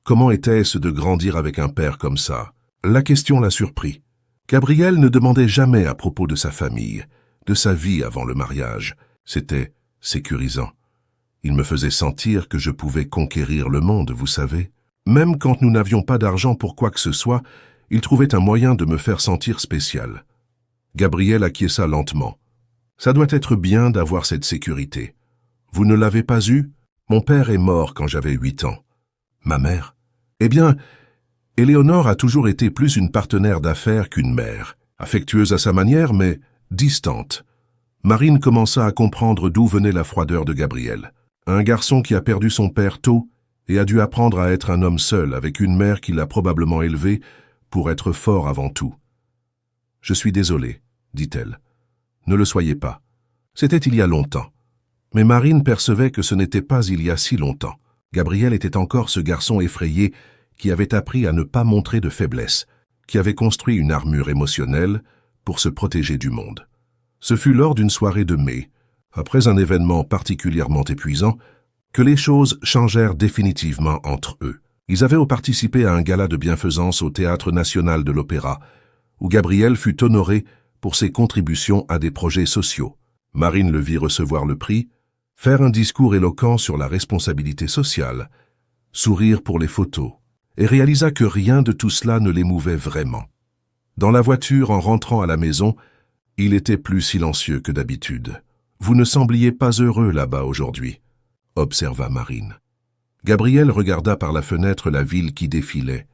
Speaker 1: Comment était-ce de grandir avec un père comme ça? La question la surprit. Gabriel ne demandait jamais à propos de sa famille, de sa vie avant le mariage. C'était sécurisant. Il me faisait sentir que je pouvais conquérir le monde, vous savez. Même quand nous n'avions pas d'argent pour quoi que ce soit, il trouvait un moyen de me faire sentir spécial. Gabriel acquiesça lentement. Ça doit être bien d'avoir cette sécurité. Vous ne l'avez pas eue? Mon père est mort quand j'avais 8 ans. Ma mère? Eh bien, Éléonore a toujours été plus une partenaire d'affaires qu'une mère, affectueuse à sa manière, mais distante. Marine commença à comprendre d'où venait la froideur de Gabriel. Un garçon qui a perdu son père tôt et a dû apprendre à être un homme seul avec une mère qui l'a probablement élevé pour être fort avant tout. « Je suis désolée, dit-elle. Ne le soyez pas. C'était il y a longtemps. » Mais Marine percevait que ce n'était pas il y a si longtemps. Gabriel était encore ce garçon effrayé qui avait appris à ne pas montrer de faiblesse, qui avait construit une armure émotionnelle pour se protéger du monde. Ce fut lors d'une soirée de mai, après un événement particulièrement épuisant, que les choses changèrent définitivement entre eux. Ils avaient participé à un gala de bienfaisance au Théâtre national de l'Opéra, où Gabriel fut honoré pour ses contributions à des projets sociaux. Marine le vit recevoir le prix, faire un discours éloquent sur la responsabilité sociale, sourire pour les photos, et réalisa que rien de tout cela ne l'émouvait vraiment. Dans la voiture, en rentrant à la maison, il était plus silencieux que d'habitude. « Vous ne sembliez pas heureux là-bas aujourd'hui », observa Marine. Gabriel regarda par la fenêtre la ville qui défilait.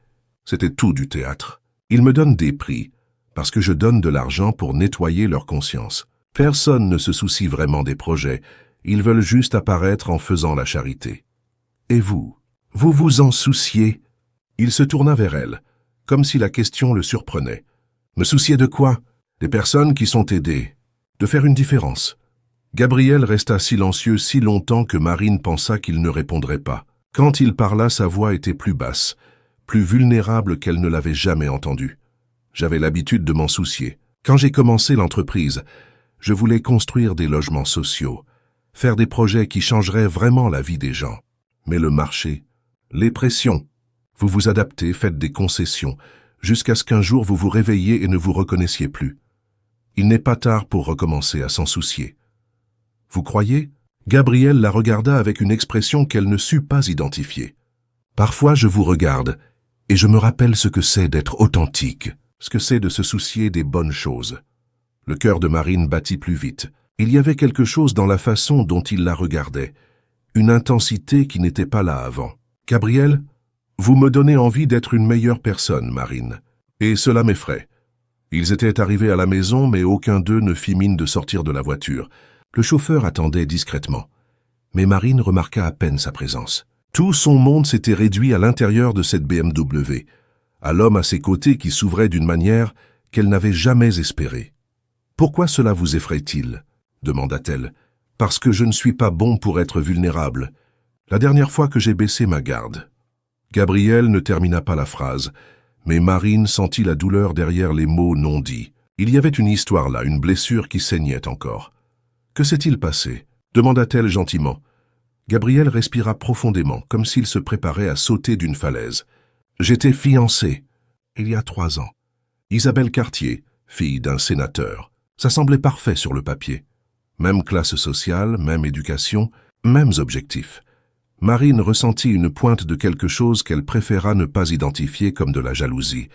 Speaker 1: C'était tout du théâtre. « Ils me donnent des prix, parce que je donne de l'argent pour nettoyer leur conscience. Personne ne se soucie vraiment des projets, ils veulent juste apparaître en faisant la charité. Et vous vous en souciez ?» Il se tourna vers elle, comme si la question le surprenait. « Me soucier de quoi ?» Des personnes qui sont aidées, de faire une différence. Gabriel resta silencieux si longtemps que Marine pensa qu'il ne répondrait pas. Quand il parla, sa voix était plus basse, plus vulnérable qu'elle ne l'avait jamais entendue. J'avais l'habitude de m'en soucier. Quand j'ai commencé l'entreprise, je voulais construire des logements sociaux, faire des projets qui changeraient vraiment la vie des gens. Mais le marché, les pressions, vous vous adaptez, faites des concessions, jusqu'à ce qu'un jour vous vous réveilliez et ne vous reconnaissiez plus. Il n'est pas tard pour recommencer à s'en soucier. Vous croyez? Gabriel la regarda avec une expression qu'elle ne sut pas identifier. Parfois je vous regarde, et je me rappelle ce que c'est d'être authentique, ce que c'est de se soucier des bonnes choses. Le cœur de Marine battit plus vite. Il y avait quelque chose dans la façon dont il la regardait, une intensité qui n'était pas là avant. Gabriel, vous me donnez envie d'être une meilleure personne, Marine. Et cela m'effraie. Ils étaient arrivés à la maison, mais aucun d'eux ne fit mine de sortir de la voiture. Le chauffeur attendait discrètement. Mais Marine remarqua à peine sa présence. Tout son monde s'était réduit à l'intérieur de cette BMW, à l'homme à ses côtés qui s'ouvrait d'une manière qu'elle n'avait jamais espérée. « Pourquoi cela vous effraie-t-il » demanda-t-elle. « Parce que je ne suis pas bon pour être vulnérable. La dernière fois que j'ai baissé ma garde. » Gabriel ne termina pas la phrase, mais Marine sentit la douleur derrière les mots non dits. Il y avait une histoire là, une blessure qui saignait encore. « Que s'est-il passé » demanda-t-elle gentiment. Gabriel respira profondément, comme s'il se préparait à sauter d'une falaise. « J'étais fiancé, il y a 3 ans. Isabelle Cartier, fille d'un sénateur. Ça semblait parfait sur le papier. Même classe sociale, même éducation, mêmes objectifs. Marine ressentit une pointe de quelque chose qu'elle préféra ne pas identifier comme de la jalousie.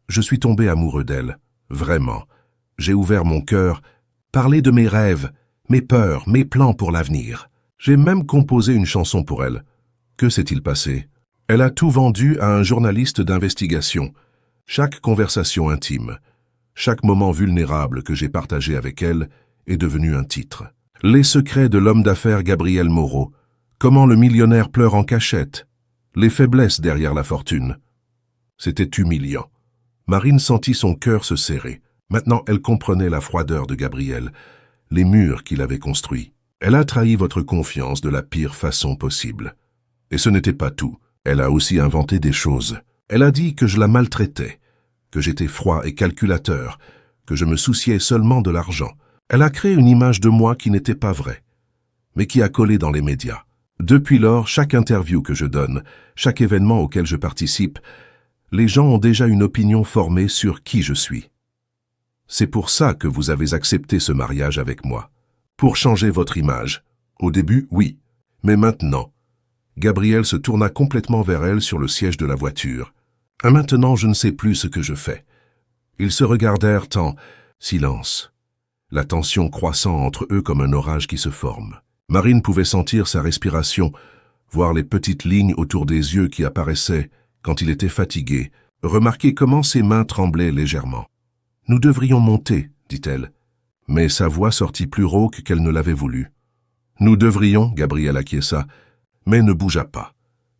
Speaker 1: Je suis tombé amoureux d'elle, vraiment. J'ai ouvert mon cœur, parlé de mes rêves, mes peurs, mes plans pour l'avenir. J'ai même composé une chanson pour elle. Que s'est-il passé? Elle a tout vendu à un journaliste d'investigation. Chaque conversation intime, chaque moment vulnérable que j'ai partagé avec elle est devenu un titre. Les secrets de l'homme d'affaires Gabriel Moreau. Comment le millionnaire pleure en cachette. Les faiblesses derrière la fortune. C'était humiliant. Marine sentit son cœur se serrer. Maintenant, elle comprenait la froideur de Gabriel, les murs qu'il avait construits. Elle a trahi votre confiance de la pire façon possible. Et ce n'était pas tout. Elle a aussi inventé des choses. Elle a dit que je la maltraitais, que j'étais froid et calculateur, que je me souciais seulement de l'argent. Elle a créé une image de moi qui n'était pas vraie, mais qui a collé dans les médias. Depuis lors, chaque interview que je donne, chaque événement auquel je participe, les gens ont déjà une opinion formée sur qui je suis. C'est pour ça que vous avez accepté ce mariage avec moi. Pour changer votre image. Au début, oui. Mais maintenant, Gabriel se tourna complètement vers elle sur le siège de la voiture. Maintenant, je ne sais plus ce que je fais. Ils se regardèrent en silence, la tension croissant entre eux comme un orage qui se forme. Marine pouvait sentir sa respiration, voir les petites lignes autour des yeux qui apparaissaient quand il était fatigué, remarquer comment ses mains tremblaient légèrement. « Nous devrions monter, dit-elle. » Mais sa voix sortit plus rauque qu'elle ne l'avait voulu. « Nous devrions, » Gabriel acquiesça, mais ne bougea pas.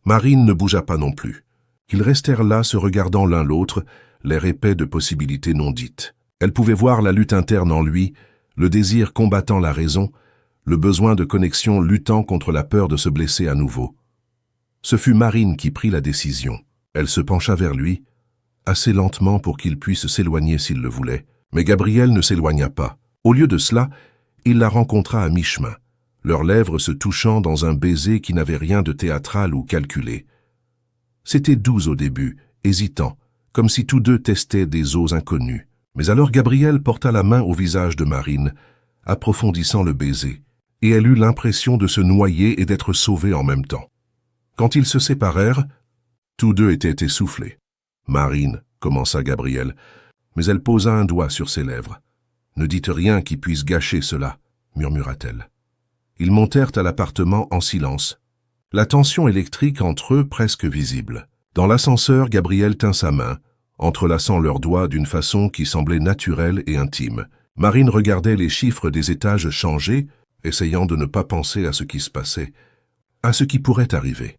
Speaker 1: Marine ne bougea pas non plus. Ils restèrent là se regardant l'un l'autre, l'air épais de possibilités non dites. Elle pouvait voir la lutte interne en lui, le désir combattant la raison, le besoin de connexion luttant contre la peur de se blesser à nouveau. Ce fut Marine qui prit la décision. Elle se pencha vers lui, assez lentement pour qu'il puisse s'éloigner s'il le voulait. Mais Gabriel ne s'éloigna pas. Au lieu de cela, il la rencontra à mi-chemin, leurs lèvres se touchant dans un baiser qui n'avait rien de théâtral ou calculé. C'était doux au début, hésitant, comme si tous deux testaient des eaux inconnues. Mais alors Gabriel porta la main au visage de Marine, approfondissant le baiser, et elle eut l'impression de se noyer et d'être sauvée en même temps. Quand ils se séparèrent, tous deux étaient essoufflés. « Marine, » commença Gabriel, mais elle posa un doigt sur ses lèvres. « Ne dites rien qui puisse gâcher cela, » murmura-t-elle. Ils montèrent à l'appartement en silence. La tension électrique entre eux presque visible. Dans l'ascenseur, Gabriel tint sa main, entrelaçant leurs doigts d'une façon qui semblait naturelle et intime. Marine regardait les chiffres des étages changer, essayant de ne pas penser à ce qui se passait, à ce qui pourrait arriver.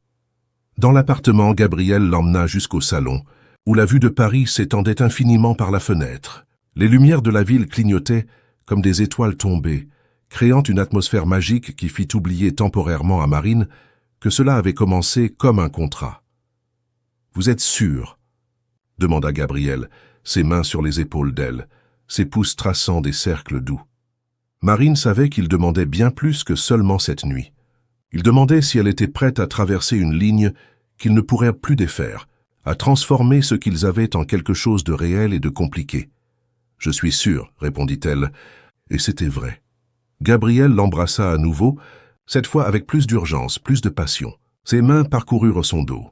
Speaker 1: Dans l'appartement, Gabriel l'emmena jusqu'au salon, où la vue de Paris s'étendait infiniment par la fenêtre. Les lumières de la ville clignotaient comme des étoiles tombées, créant une atmosphère magique qui fit oublier temporairement à Marine que cela avait commencé comme un contrat. « Vous êtes sûr ?» demanda Gabriel, ses mains sur les épaules d'elle, ses pouces traçant des cercles doux. Marine savait qu'il demandait bien plus que seulement cette nuit. Il demandait si elle était prête à traverser une ligne qu'ils ne pourraient plus défaire, à transformer ce qu'ils avaient en quelque chose de réel et de compliqué. « Je suis sûr, » répondit-elle, et c'était vrai. Gabriel l'embrassa à nouveau, cette fois avec plus d'urgence, plus de passion. Ses mains parcoururent son dos,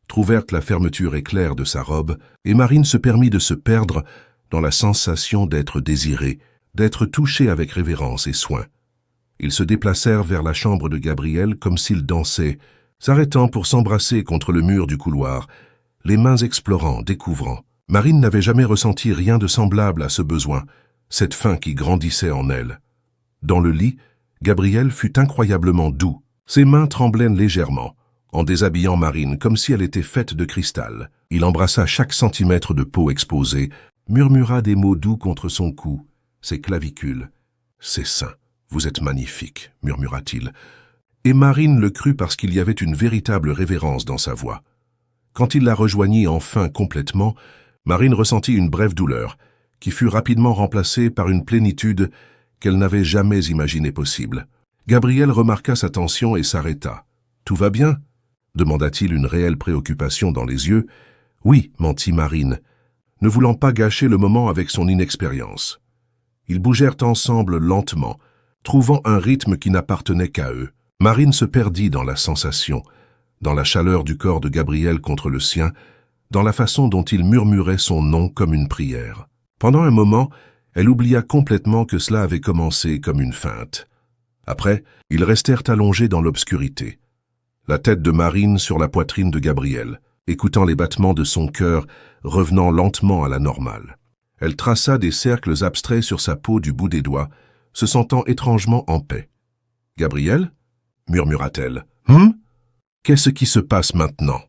Speaker 1: trouvèrent la fermeture éclair de sa robe, et Marine se permit de se perdre dans la sensation d'être désirée, d'être touchée avec révérence et soin. Ils se déplacèrent vers la chambre de Gabriel comme s'ils dansaient, s'arrêtant pour s'embrasser contre le mur du couloir, les mains explorant, découvrant. Marine n'avait jamais ressenti rien de semblable à ce besoin, cette faim qui grandissait en elle. Dans le lit, Gabriel fut incroyablement doux. Ses mains tremblaient légèrement, en déshabillant Marine comme si elle était faite de cristal. Il embrassa chaque centimètre de peau exposée, murmura des mots doux contre son cou, ses clavicules. « Ses seins, vous êtes magnifique », murmura-t-il. Et Marine le crut parce qu'il y avait une véritable révérence dans sa voix. Quand il la rejoignit enfin complètement, Marine ressentit une brève douleur, qui fut rapidement remplacée par une plénitude qu'elle n'avait jamais imaginée possible. Gabriel remarqua sa tension et s'arrêta. « Tout va bien ?» demanda-t-il, une réelle préoccupation dans les yeux. « Oui, » mentit Marine, ne voulant pas gâcher le moment avec son inexpérience. Ils bougèrent ensemble lentement, trouvant un rythme qui n'appartenait qu'à eux. Marine se perdit dans la sensation, dans la chaleur du corps de Gabriel contre le sien, dans la façon dont il murmurait son nom comme une prière. Pendant un moment, elle oublia complètement que cela avait commencé comme une feinte. Après, ils restèrent allongés dans l'obscurité, la tête de Marine sur la poitrine de Gabriel, écoutant les battements de son cœur revenant lentement à la normale. Elle traça des cercles abstraits sur sa peau du bout des doigts, se sentant étrangement en paix. « Gabriel ?» murmura-t-elle. « Qu'est-ce qui se passe maintenant ?»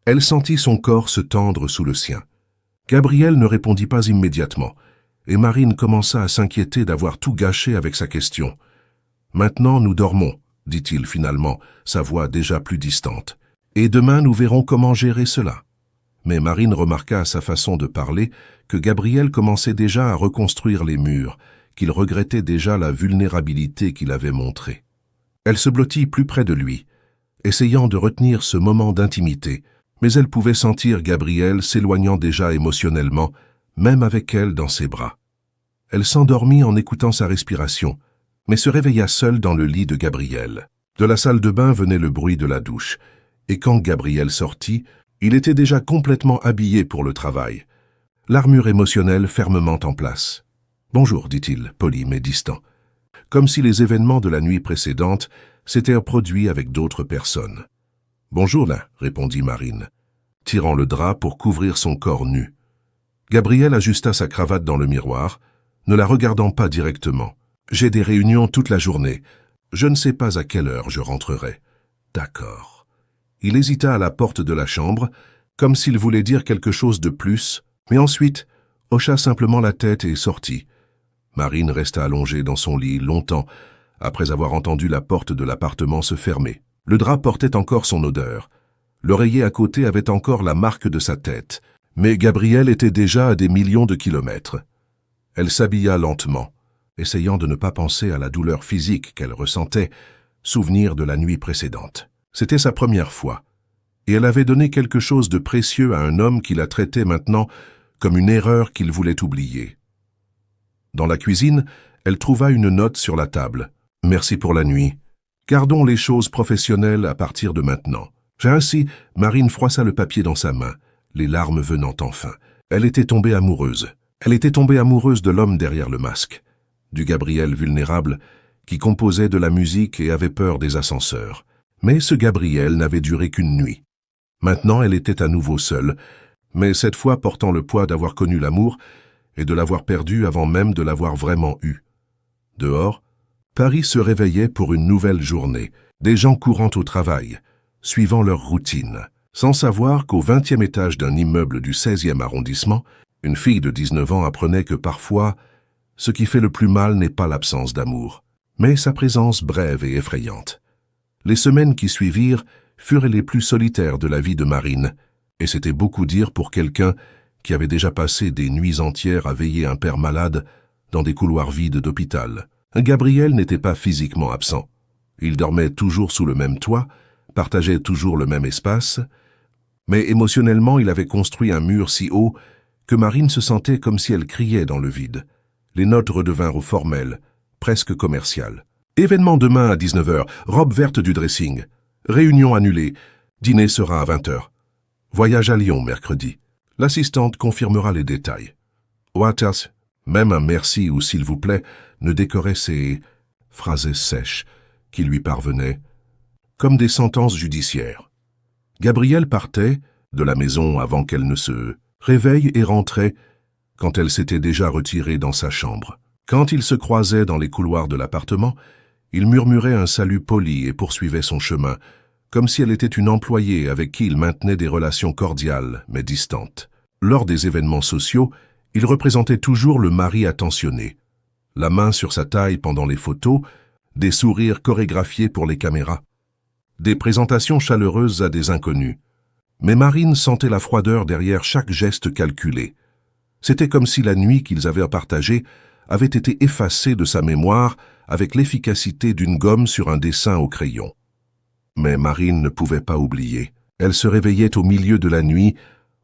Speaker 1: Elle sentit son corps se tendre sous le sien. Gabriel ne répondit pas immédiatement, et Marine commença à s'inquiéter d'avoir tout gâché avec sa question. « Maintenant, nous dormons, » dit-il finalement, sa voix déjà plus distante. « Et demain, nous verrons comment gérer cela. » Mais Marine remarqua à sa façon de parler que Gabriel commençait déjà à reconstruire les murs, qu'il regrettait déjà la vulnérabilité qu'il avait montrée. Elle se blottit plus près de lui, essayant de retenir ce moment d'intimité, mais elle pouvait sentir Gabriel s'éloignant déjà émotionnellement, même avec elle dans ses bras. Elle s'endormit en écoutant sa respiration, mais se réveilla seule dans le lit de Gabriel. De la salle de bain venait le bruit de la douche, et quand Gabriel sortit, il était déjà complètement habillé pour le travail, l'armure émotionnelle fermement en place. « Bonjour », dit-il, poli mais distant, comme si les événements de la nuit précédente s'étaient produits avec d'autres personnes. « Bonjour là », répondit Marine, tirant le drap pour couvrir son corps nu. Gabriel ajusta sa cravate dans le miroir, ne la regardant pas directement. « J'ai des réunions toute la journée. Je ne sais pas à quelle heure je rentrerai. »« D'accord. » Il hésita à la porte de la chambre, comme s'il voulait dire quelque chose de plus, mais ensuite hocha simplement la tête et sortit. Marine resta allongée dans son lit longtemps, après avoir entendu la porte de l'appartement se fermer. Le drap portait encore son odeur. L'oreiller à côté avait encore la marque de sa tête, mais Gabriel était déjà à des millions de kilomètres. Elle s'habilla lentement, essayant de ne pas penser à la douleur physique qu'elle ressentait, souvenir de la nuit précédente. C'était sa première fois, et elle avait donné quelque chose de précieux à un homme qui la traitait maintenant comme une erreur qu'il voulait oublier. Dans la cuisine, elle trouva une note sur la table. « Merci pour la nuit. Gardons les choses professionnelles à partir de maintenant. » Ainsi, Marine froissa le papier dans sa main, les larmes venant enfin. Elle était tombée amoureuse. Elle était tombée amoureuse de l'homme derrière le masque, du Gabriel vulnérable qui composait de la musique et avait peur des ascenseurs. Mais ce Gabriel n'avait duré qu'une nuit. Maintenant, elle était à nouveau seule, mais cette fois portant le poids d'avoir connu l'amour et de l'avoir perdu avant même de l'avoir vraiment eu. Dehors, Paris se réveillait pour une nouvelle journée, des gens courant au travail, suivant leur routine, sans savoir qu'au 20e étage d'un immeuble du 16e arrondissement, Une fille de 19 ans apprenait que parfois, ce qui fait le plus mal n'est pas l'absence d'amour, mais sa présence brève et effrayante. Les semaines qui suivirent furent les plus solitaires de la vie de Marine, et c'était beaucoup dire pour quelqu'un qui avait déjà passé des nuits entières à veiller un père malade dans des couloirs vides d'hôpital. Gabriel n'était pas physiquement absent. Il dormait toujours sous le même toit, partageait toujours le même espace, mais émotionnellement il avait construit un mur si haut que Marine se sentait comme si elle criait dans le vide. Les notes redevinrent formelles, presque commerciales. Événement demain à 19 h, robe verte du dressing. Réunion annulée, dîner sera à 20 h. Voyage à Lyon mercredi. L'assistante confirmera les détails. Waters, même un merci ou s'il vous plaît, ne décorait ces phrases sèches qui lui parvenaient, comme des sentences judiciaires. Gabrielle partait de la maison avant qu'elle ne se réveille et rentrait quand elle s'était déjà retirée dans sa chambre. Quand ils se croisaient dans les couloirs de l'appartement, il murmurait un salut poli et poursuivait son chemin, comme si elle était une employée avec qui il maintenait des relations cordiales mais distantes. Lors des événements sociaux, il représentait toujours le mari attentionné. La main sur sa taille pendant les photos, des sourires chorégraphiés pour les caméras, des présentations chaleureuses à des inconnus. Mais Marine sentait la froideur derrière chaque geste calculé. C'était comme si la nuit qu'ils avaient à partager avait été effacée de sa mémoire avec l'efficacité d'une gomme sur un dessin au crayon. Mais Marine ne pouvait pas oublier. Elle se réveillait au milieu de la nuit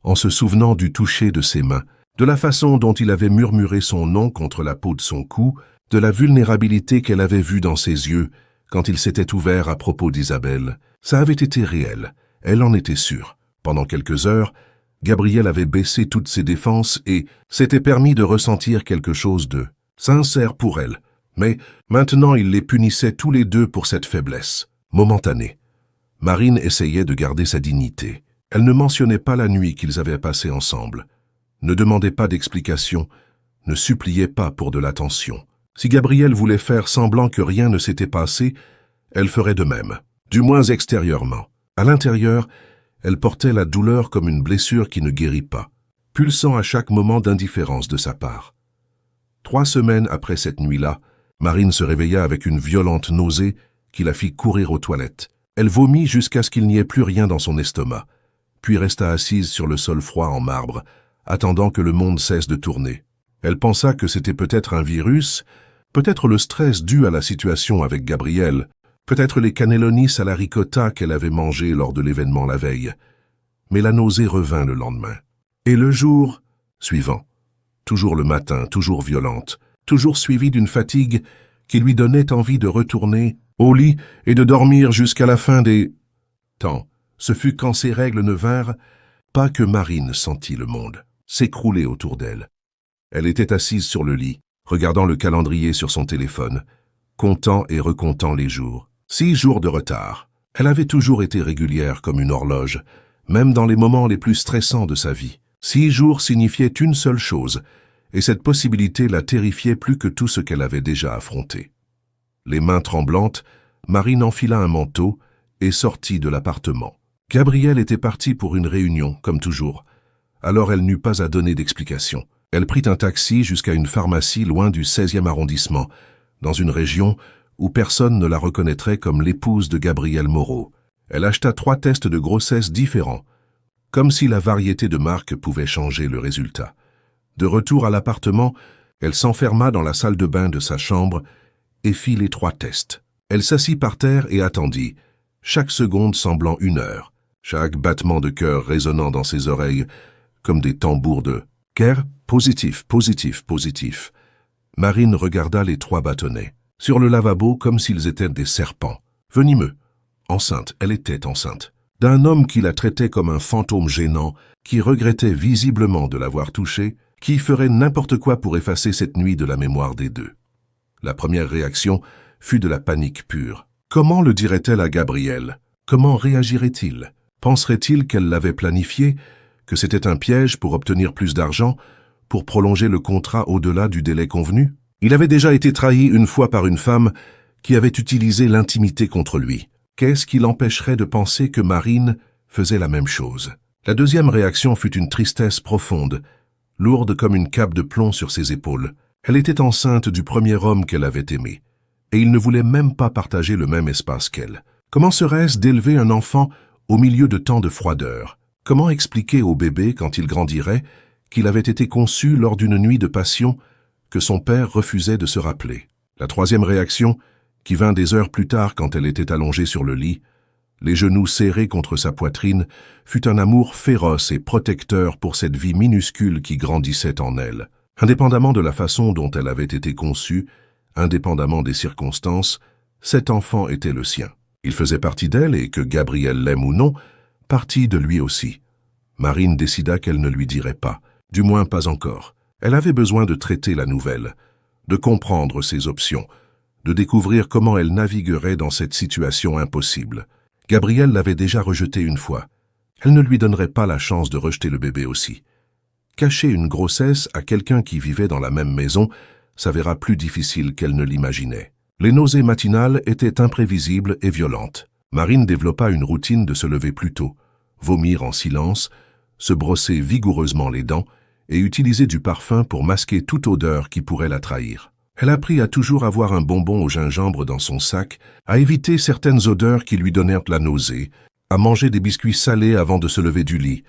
Speaker 1: en se souvenant du toucher de ses mains, de la façon dont il avait murmuré son nom contre la peau de son cou, de la vulnérabilité qu'elle avait vue dans ses yeux quand il s'était ouvert à propos d'Isabelle. Ça avait été réel, elle en était sûre. Pendant quelques heures, Gabriel avait baissé toutes ses défenses et s'était permis de ressentir quelque chose de sincère pour elle. Mais maintenant il les punissait tous les deux pour cette faiblesse, momentanée. Marine essayait de garder sa dignité. Elle ne mentionnait pas la nuit qu'ils avaient passée ensemble, ne demandait pas d'explication, ne suppliait pas pour de l'attention. Si Gabriel voulait faire semblant que rien ne s'était passé, elle ferait de même, du moins extérieurement. À l'intérieur, elle portait la douleur comme une blessure qui ne guérit pas, pulsant à chaque moment d'indifférence de sa part. 3 semaines après cette nuit-là, Marine se réveilla avec une violente nausée qui la fit courir aux toilettes. Elle vomit jusqu'à ce qu'il n'y ait plus rien dans son estomac, puis resta assise sur le sol froid en marbre, attendant que le monde cesse de tourner. Elle pensa que c'était peut-être un virus, peut-être le stress dû à la situation avec Gabriel, peut-être les cannellonis à la ricotta qu'elle avait mangés lors de l'événement la veille. Mais la nausée revint le lendemain. Et le jour suivant, toujours le matin, toujours violente, toujours suivie d'une fatigue qui lui donnait envie de retourner au lit et de dormir jusqu'à la fin des temps. Ce fut quand ces règles ne vinrent pas que Marine sentit le monde s'écrouler autour d'elle. Elle était assise sur le lit, regardant le calendrier sur son téléphone, comptant et recomptant les jours. 6 jours de retard. Elle avait toujours été régulière comme une horloge, même dans les moments les plus stressants de sa vie. 6 jours signifiaient une seule chose, et cette possibilité la terrifiait plus que tout ce qu'elle avait déjà affronté. Les mains tremblantes, Marine enfila un manteau et sortit de l'appartement. Gabriel était parti pour une réunion, comme toujours. Alors elle n'eut pas à donner d'explication. Elle prit un taxi jusqu'à une pharmacie loin du 16e arrondissement, dans une région où personne ne la reconnaîtrait comme l'épouse de Gabriel Moreau. Elle acheta 3 tests de grossesse différents, comme si la variété de marques pouvait changer le résultat. De retour à l'appartement, elle s'enferma dans la salle de bain de sa chambre et fit les 3 tests. Elle s'assit par terre et attendit, chaque seconde semblant 1 heure, chaque battement de cœur résonnant dans ses oreilles comme des tambours de « Ker, positif, positif, positif ». Marine regarda les 3 bâtonnets, sur le lavabo comme s'ils étaient des serpents. Venimeux. Enceinte, elle était enceinte. D'un homme qui la traitait comme un fantôme gênant, qui regrettait visiblement de l'avoir touchée, qui ferait n'importe quoi pour effacer cette nuit de la mémoire des deux. La première réaction fut de la panique pure. Comment le dirait-elle à Gabriel? Comment réagirait-il? Penserait-il qu'elle l'avait planifié, que c'était un piège pour obtenir plus d'argent, pour prolonger le contrat au-delà du délai convenu? Il avait déjà été trahi une fois par une femme qui avait utilisé l'intimité contre lui. Qu'est-ce qui l'empêcherait de penser que Marine faisait la même chose? La deuxième réaction fut une tristesse profonde, lourde comme une cape de plomb sur ses épaules. Elle était enceinte du premier homme qu'elle avait aimé, et il ne voulait même pas partager le même espace qu'elle. Comment serait-ce d'élever un enfant au milieu de tant de froideur? Comment expliquer au bébé, quand il grandirait, qu'il avait été conçu lors d'une nuit de passion que son père refusait de se rappeler? La troisième réaction, qui vint des heures plus tard quand elle était allongée sur le lit, les genoux serrés contre sa poitrine, fut un amour féroce et protecteur pour cette vie minuscule qui grandissait en elle. Indépendamment de la façon dont elle avait été conçue, indépendamment des circonstances, cet enfant était le sien. Il faisait partie d'elle et, que Gabriel l'aime ou non, partie de lui aussi. Marine décida qu'elle ne lui dirait pas, du moins pas encore. Elle avait besoin de traiter la nouvelle, de comprendre ses options, de découvrir comment elle naviguerait dans cette situation impossible. Gabriel l'avait déjà rejeté une fois. Elle ne lui donnerait pas la chance de rejeter le bébé aussi. Cacher une grossesse à quelqu'un qui vivait dans la même maison s'avéra plus difficile qu'elle ne l'imaginait. Les nausées matinales étaient imprévisibles et violentes. Marine développa une routine de se lever plus tôt, vomir en silence, se brosser vigoureusement les dents et utiliser du parfum pour masquer toute odeur qui pourrait la trahir. Elle apprit à toujours avoir un bonbon au gingembre dans son sac, à éviter certaines odeurs qui lui donnèrent la nausée, à manger des biscuits salés avant de se lever du lit.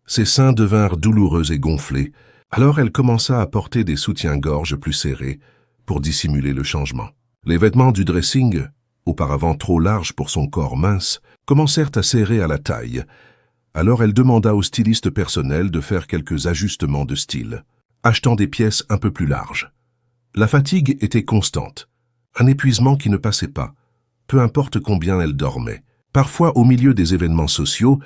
Speaker 1: Ses seins devinrent douloureux et gonflés, alors elle commença à porter des soutiens-gorge plus serrés pour dissimuler le changement. Les vêtements du dressing, auparavant trop larges pour son corps mince, commencèrent à serrer à la taille. Alors elle demanda au styliste personnel de faire quelques ajustements de style, achetant des pièces un peu plus larges. La fatigue était constante, un épuisement qui ne passait pas, peu importe combien elle dormait. Parfois, au milieu des événements sociaux,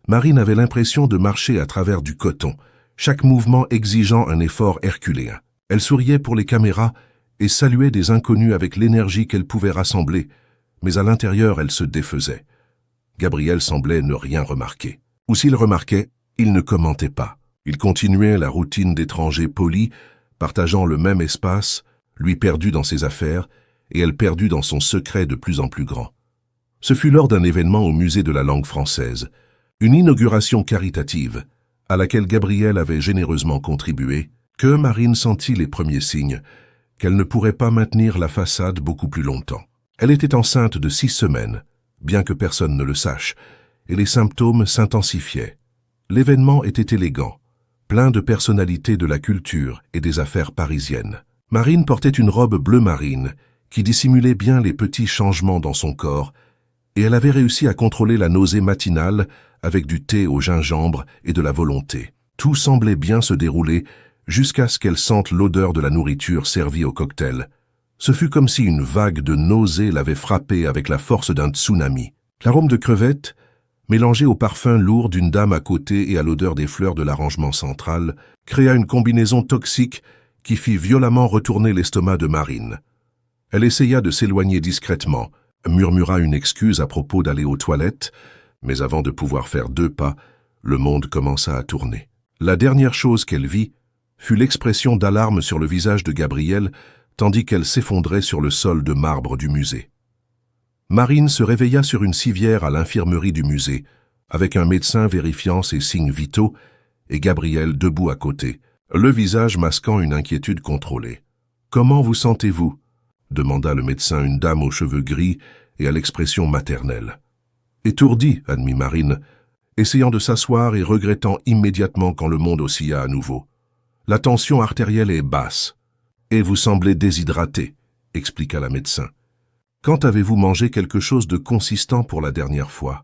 Speaker 1: Marine avait l'impression de marcher à travers du coton, chaque mouvement exigeant un effort herculéen. Elle souriait pour les caméras et saluait des inconnus avec l'énergie qu'elle pouvait rassembler, mais à l'intérieur, elle se défaisait. Gabriel semblait ne rien remarquer. Ou s'il remarquait, il ne commentait pas. Il continuait la routine d'étrangers polis, partageant le même espace, lui perdu dans ses affaires, et elle perdue dans son secret de plus en plus grand. Ce fut lors d'un événement au musée de la langue française, une inauguration caritative, à laquelle Gabriel avait généreusement contribué, que Marine sentit les premiers signes qu'elle ne pourrait pas maintenir la façade beaucoup plus longtemps. Elle était enceinte de 6 semaines, bien que personne ne le sache, et les symptômes s'intensifiaient. L'événement était élégant, plein de personnalités de la culture et des affaires parisiennes. Marine portait une robe bleu marine qui dissimulait bien les petits changements dans son corps, et elle avait réussi à contrôler la nausée matinale avec du thé au gingembre et de la volonté. Tout semblait bien se dérouler jusqu'à ce qu'elle sente l'odeur de la nourriture servie au cocktail. Ce fut comme si une vague de nausée l'avait frappée avec la force d'un tsunami. L'arôme de crevettes, mélangé au parfum lourd d'une dame à côté et à l'odeur des fleurs de l'arrangement central, créa une combinaison toxique qui fit violemment retourner l'estomac de Marine. Elle essaya de s'éloigner discrètement, murmura une excuse à propos d'aller aux toilettes, mais avant de pouvoir faire 2 pas, le monde commença à tourner. La dernière chose qu'elle vit fut l'expression d'alarme sur le visage de Gabriel, tandis qu'elle s'effondrait sur le sol de marbre du musée. Marine se réveilla sur une civière à l'infirmerie du musée, avec un médecin vérifiant ses signes vitaux et Gabriel debout à côté, le visage masquant une inquiétude contrôlée. « Comment vous sentez-vous » demanda le médecin une dame aux cheveux gris et à l'expression maternelle. « Étourdie » admit Marine, essayant de s'asseoir et regrettant immédiatement quand le monde oscilla à nouveau. « La tension artérielle est basse. Et vous semblez déshydraté » expliqua la médecin. « Quand avez-vous mangé quelque chose de consistant pour la dernière fois ?»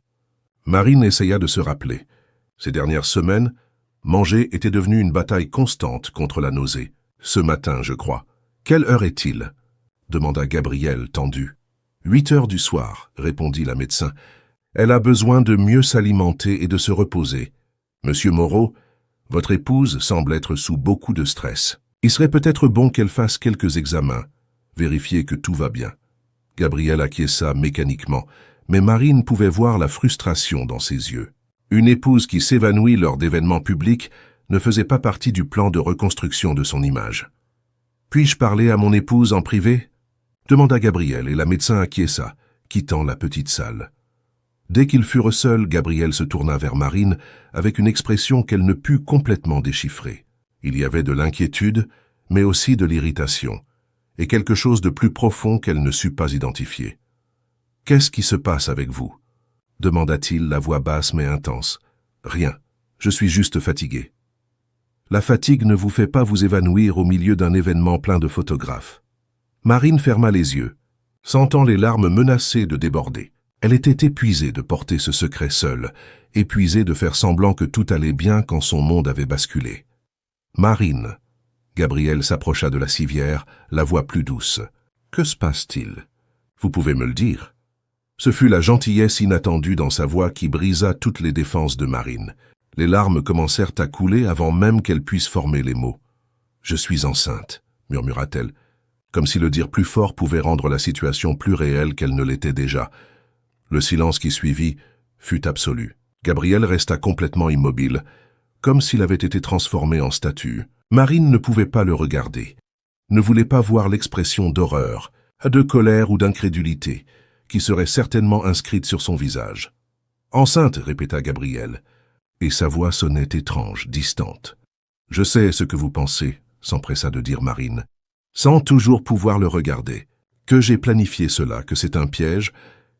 Speaker 1: Marine essaya de se rappeler. Ces dernières semaines, manger était devenu une bataille constante contre la nausée. Ce matin, je crois. « Quelle heure est-il » demanda Gabriel, tendu. « 8 heures du soir, » répondit la médecin. « Elle a besoin de mieux s'alimenter et de se reposer. Monsieur Moreau, votre épouse semble être sous beaucoup de stress. Il serait peut-être bon qu'elle fasse quelques examens, vérifier que tout va bien. » Gabriel acquiesça mécaniquement, mais Marine pouvait voir la frustration dans ses yeux. Une épouse qui s'évanouit lors d'événements publics ne faisait pas partie du plan de reconstruction de son image. « Puis-je parler à mon épouse en privé ?» demanda Gabriel, et la médecin acquiesça, quittant la petite salle. Dès qu'ils furent seuls, Gabriel se tourna vers Marine avec une expression qu'elle ne put complètement déchiffrer. Il y avait de l'inquiétude, mais aussi de l'irritation, et quelque chose de plus profond qu'elle ne sut pas identifier. « Qu'est-ce qui se passe avec vous » demanda-t-il, la voix basse mais intense. « Rien, je suis juste fatigué. » La fatigue ne vous fait pas vous évanouir au milieu d'un événement plein de photographes. Marine ferma les yeux, sentant les larmes menacées de déborder. Elle était épuisée de porter ce secret seule, épuisée de faire semblant que tout allait bien quand son monde avait basculé. « Marine !» Gabriel s'approcha de la civière, la voix plus douce. « Que se passe-t-il? Vous pouvez me le dire ?» Ce fut la gentillesse inattendue dans sa voix qui brisa toutes les défenses de Marine. Les larmes commencèrent à couler avant même qu'elle puisse former les mots. « Je suis enceinte », murmura-t-elle, comme si le dire plus fort pouvait rendre la situation plus réelle qu'elle ne l'était déjà. Le silence qui suivit fut absolu. Gabriel resta complètement immobile, comme s'il avait été transformé en statue. Marine ne pouvait pas le regarder, ne voulait pas voir l'expression d'horreur, de colère ou d'incrédulité, qui serait certainement inscrite sur son visage. « Enceinte » répéta Gabriel, et sa voix sonnait étrange, distante. « Je sais ce que vous pensez » s'empressa de dire Marine, sans toujours pouvoir le regarder. « Que j'ai planifié cela, que c'est un piège,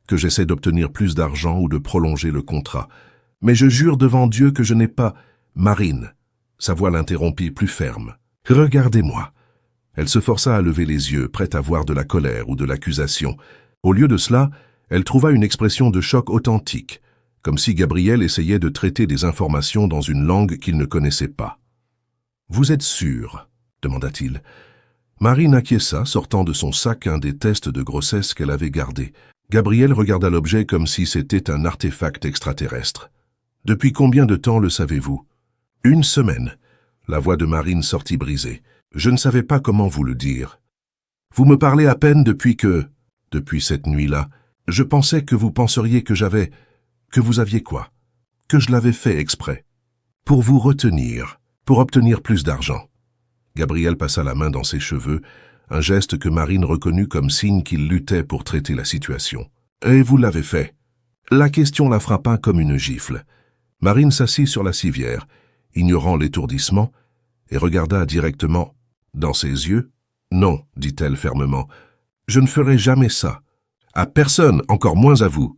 Speaker 1: que j'essaie d'obtenir plus d'argent ou de prolonger le contrat. Mais je jure devant Dieu que je n'ai pas... » « Marine » sa voix l'interrompit plus ferme. « Regardez-moi » Elle se força à lever les yeux, prête à voir de la colère ou de l'accusation. Au lieu de cela, elle trouva une expression de choc authentique, comme si Gabriel essayait de traiter des informations dans une langue qu'il ne connaissait pas. « Vous êtes sûr ?» demanda-t-il. Marine acquiesça, sortant de son sac un des tests de grossesse qu'elle avait gardés. Gabriel regarda l'objet comme si c'était un artefact extraterrestre. « Depuis combien de temps le savez-vous » ? « 1 semaine. » La voix de Marine sortit brisée. « Je ne savais pas comment vous le dire. Vous me parlez à peine depuis que... Depuis cette nuit-là, je pensais que vous penseriez que j'avais... Que vous aviez quoi? Que je l'avais fait exprès. Pour vous retenir, pour obtenir plus d'argent. » Gabriel passa la main dans ses cheveux, un geste que Marine reconnut comme signe qu'il luttait pour traiter la situation. « Et vous l'avez fait. » La question la frappa comme une gifle. Marine s'assit sur la civière, ignorant l'étourdissement, et regarda directement dans ses yeux. « Non, dit-elle fermement, je ne ferai jamais ça. À personne, encore moins à vous.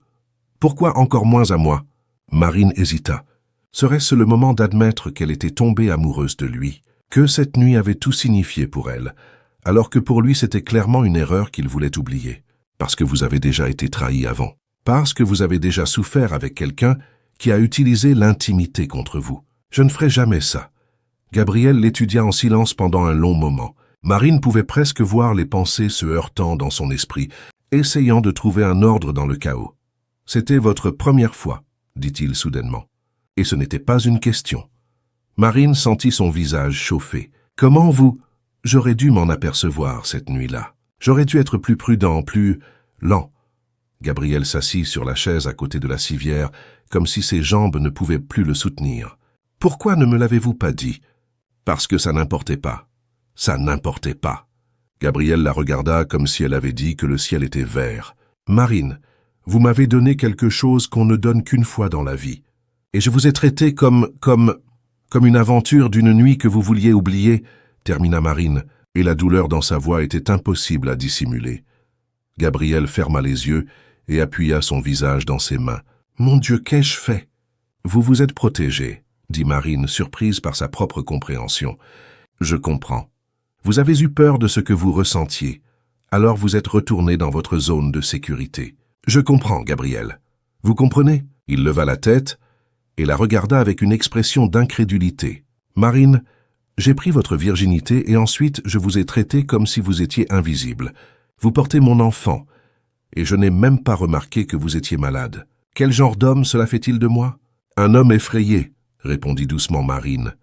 Speaker 1: Pourquoi encore moins à moi ?» Marine hésita. Serait-ce le moment d'admettre qu'elle était tombée amoureuse de lui, que cette nuit avait tout signifié pour elle, alors que pour lui c'était clairement une erreur qu'il voulait oublier, parce que vous avez déjà été trahi avant, parce que vous avez déjà souffert avec quelqu'un qui a utilisé l'intimité contre vous. Je ne ferai jamais ça. Gabriel l'étudia en silence pendant un long moment. Marine pouvait presque voir les pensées se heurtant dans son esprit, essayant de trouver un ordre dans le chaos. « C'était votre première fois, » dit-il soudainement. Et ce n'était pas une question. Marine sentit son visage chauffer. « Comment vous... » J'aurais dû m'en apercevoir cette nuit-là. J'aurais dû être plus prudent, plus lent. Gabriel s'assit sur la chaise à côté de la civière, comme si ses jambes ne pouvaient plus le soutenir. « Pourquoi ne me l'avez-vous pas dit ?»« Parce que ça n'importait pas. Ça n'importait pas. » Gabriel la regarda comme si elle avait dit que le ciel était vert. « Marine, vous m'avez donné quelque chose qu'on ne donne qu'une fois dans la vie. Et je vous ai traité comme une aventure d'une nuit que vous vouliez oublier, » termina Marine, et la douleur dans sa voix était impossible à dissimuler. Gabriel ferma les yeux et appuya son visage dans ses mains. « Mon Dieu, qu'ai-je fait ?»« Vous vous êtes protégé, » dit Marine, surprise par sa propre compréhension. « Je comprends. Vous avez eu peur de ce que vous ressentiez. Alors vous êtes retourné dans votre zone de sécurité. Je comprends, Gabriel. Vous comprenez ?» Il leva la tête et la regarda avec une expression d'incrédulité. « Marine, j'ai pris votre virginité et ensuite je vous ai traité comme si vous étiez invisible. Vous portez mon enfant et je n'ai même pas remarqué que vous étiez malade. Quel genre d'homme cela fait-il de moi ? Un homme effrayé, répondit doucement Marine.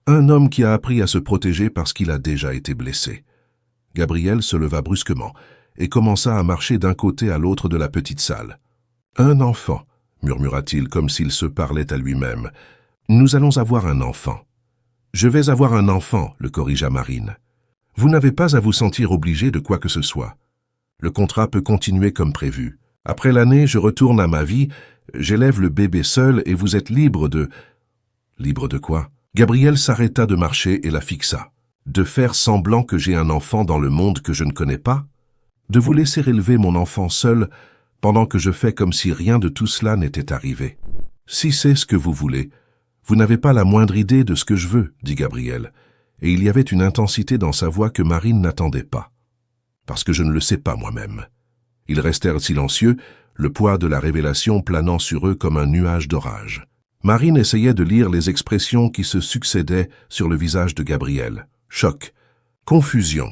Speaker 1: Un homme qui a appris à se protéger parce qu'il a déjà été blessé. » Gabriel se leva brusquement et commença à marcher d'un côté à l'autre de la petite salle. « Un enfant, » murmura-t-il comme s'il se parlait à lui-même. « Nous allons avoir un enfant. »« Je vais avoir un enfant, » le corrigea Marine. « Vous n'avez pas à vous sentir obligé de quoi que ce soit. Le contrat peut continuer comme prévu. Après l'année, je retourne à ma vie, j'élève le bébé seul et vous êtes libre de... » « Libre de quoi ?» Gabrielle s'arrêta de marcher et la fixa. De faire semblant que j'ai un enfant dans le monde que je ne connais pas? De vous laisser élever mon enfant seul pendant que je fais comme si rien de tout cela n'était arrivé? Si c'est ce que vous voulez, vous n'avez pas la moindre idée de ce que je veux, dit Gabrielle, et il y avait une intensité dans sa voix que Marine n'attendait pas. Parce que je ne le sais pas moi-même. Ils restèrent silencieux, le poids de la révélation planant sur eux comme un nuage d'orage. Marine essayait de lire les expressions qui se succédaient sur le visage de Gabrielle. Choc, confusion,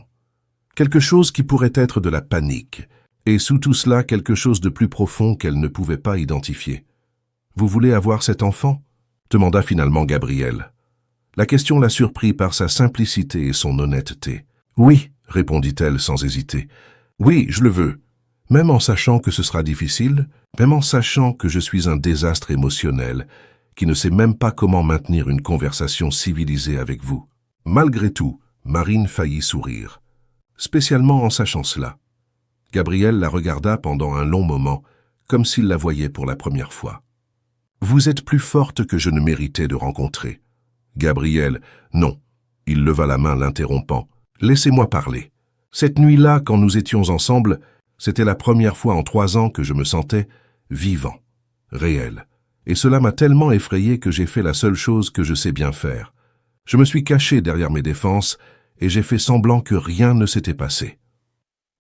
Speaker 1: quelque chose qui pourrait être de la panique, et sous tout cela quelque chose de plus profond qu'elle ne pouvait pas identifier. « Vous voulez avoir cet enfant ?» demanda finalement Gabrielle. La question la surprit par sa simplicité et son honnêteté. « Oui, répondit-elle sans hésiter. Oui, je le veux. Même en sachant que ce sera difficile, même en sachant que je suis un désastre émotionnel, qui ne sait même pas comment maintenir une conversation civilisée avec vous. » Malgré tout, Marine faillit sourire, spécialement en sachant cela. Gabrielle la regarda pendant un long moment, comme s'il la voyait pour la première fois. « Vous êtes plus forte que je ne méritais de rencontrer. » Gabrielle, non. Il leva la main l'interrompant. « Laissez-moi parler. Cette nuit-là, quand nous étions ensemble, c'était la première fois en 3 ans que je me sentais vivant, réel. Et cela m'a tellement effrayé que j'ai fait la seule chose que je sais bien faire. Je me suis caché derrière mes défenses et j'ai fait semblant que rien ne s'était passé. »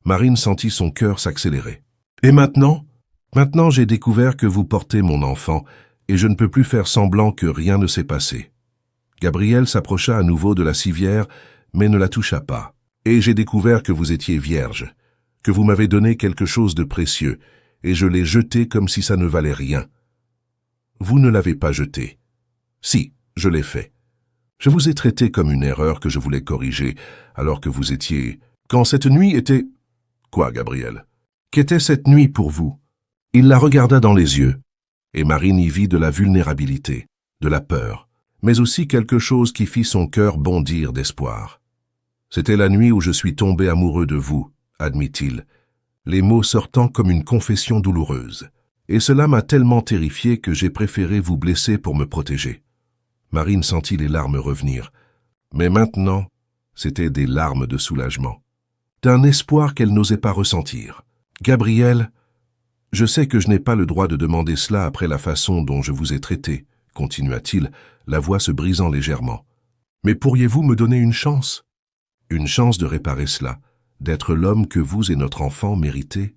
Speaker 1: Marine sentit son cœur s'accélérer. « Et maintenant? Maintenant j'ai découvert que vous portez mon enfant et je ne peux plus faire semblant que rien ne s'est passé. » Gabrielle s'approcha à nouveau de la civière mais ne la toucha pas. « Et j'ai découvert que vous étiez vierge, que vous m'avez donné quelque chose de précieux et je l'ai jeté comme si ça ne valait rien. » Vous ne l'avez pas jeté. Si, je l'ai fait. Je vous ai traité comme une erreur que je voulais corriger, alors que vous étiez... Quand cette nuit était... Quoi, Gabrielle? Qu'était cette nuit pour vous? Il la regarda dans les yeux, et Marine y vit de la vulnérabilité, de la peur, mais aussi quelque chose qui fit son cœur bondir d'espoir. C'était la nuit où je suis tombé amoureux de vous, admit-il, les mots sortant comme une confession douloureuse. Et cela m'a tellement terrifié que j'ai préféré vous blesser pour me protéger. Marine sentit les larmes revenir. Mais maintenant, c'étaient des larmes de soulagement, d'un espoir qu'elle n'osait pas ressentir. « Gabrielle, je sais que je n'ai pas le droit de demander cela après la façon dont je vous ai traité, continua-t-il, la voix se brisant légèrement. Mais pourriez-vous me donner une chance? Une chance de réparer cela, d'être l'homme que vous et notre enfant méritez? »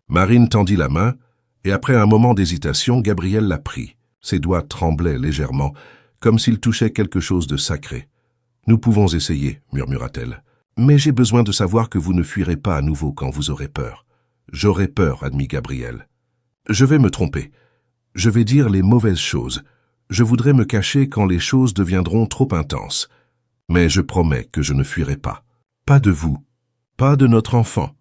Speaker 1: Marine tendit la main, et après un moment d'hésitation, Gabrielle la prit. Ses doigts tremblaient légèrement, comme s'il touchait quelque chose de sacré. « Nous pouvons essayer, murmura-t-elle. Mais j'ai besoin de savoir que vous ne fuirez pas à nouveau quand vous aurez peur. »« J'aurai peur, admit Gabrielle. Je vais me tromper. Je vais dire les mauvaises choses. Je voudrais me cacher quand les choses deviendront trop intenses. Mais je promets que je ne fuirai pas. Pas de vous. Pas de notre enfant. »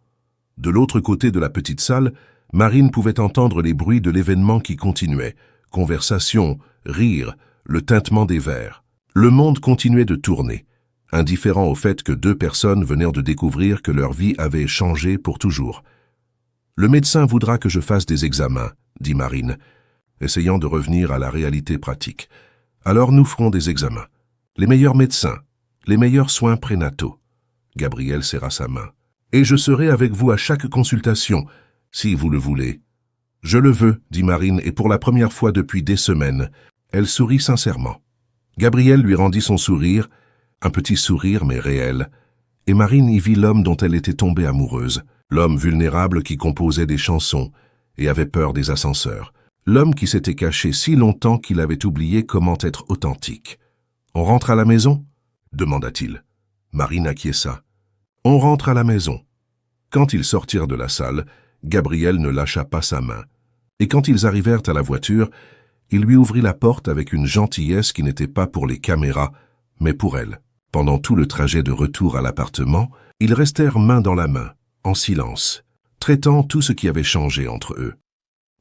Speaker 1: De l'autre côté de la petite salle, Marine pouvait entendre les bruits de l'événement qui continuait. Conversation, rire, le tintement des verres. Le monde continuait de tourner, indifférent au fait que 2 personnes venaient de découvrir que leur vie avait changé pour toujours. « Le médecin voudra que je fasse des examens, » dit Marine, essayant de revenir à la réalité pratique. « Alors nous ferons des examens. Les meilleurs médecins, les meilleurs soins prénataux. » Gabrielle serra sa main. « Et je serai avec vous à chaque consultation, si vous le voulez. »« Je le veux, » dit Marine, et pour la première fois depuis des semaines, elle sourit sincèrement. Gabrielle lui rendit son sourire, un petit sourire mais réel, et Marine y vit l'homme dont elle était tombée amoureuse, l'homme vulnérable qui composait des chansons et avait peur des ascenseurs, l'homme qui s'était caché si longtemps qu'il avait oublié comment être authentique. « On rentre à la maison ?» demanda-t-il. Marine acquiesça. « On rentre à la maison. » Quand ils sortirent de la salle, Gabrielle ne lâcha pas sa main, et quand ils arrivèrent à la voiture, il lui ouvrit la porte avec une gentillesse qui n'était pas pour les caméras, mais pour elle. Pendant tout le trajet de retour à l'appartement, ils restèrent main dans la main, en silence, traitant tout ce qui avait changé entre eux.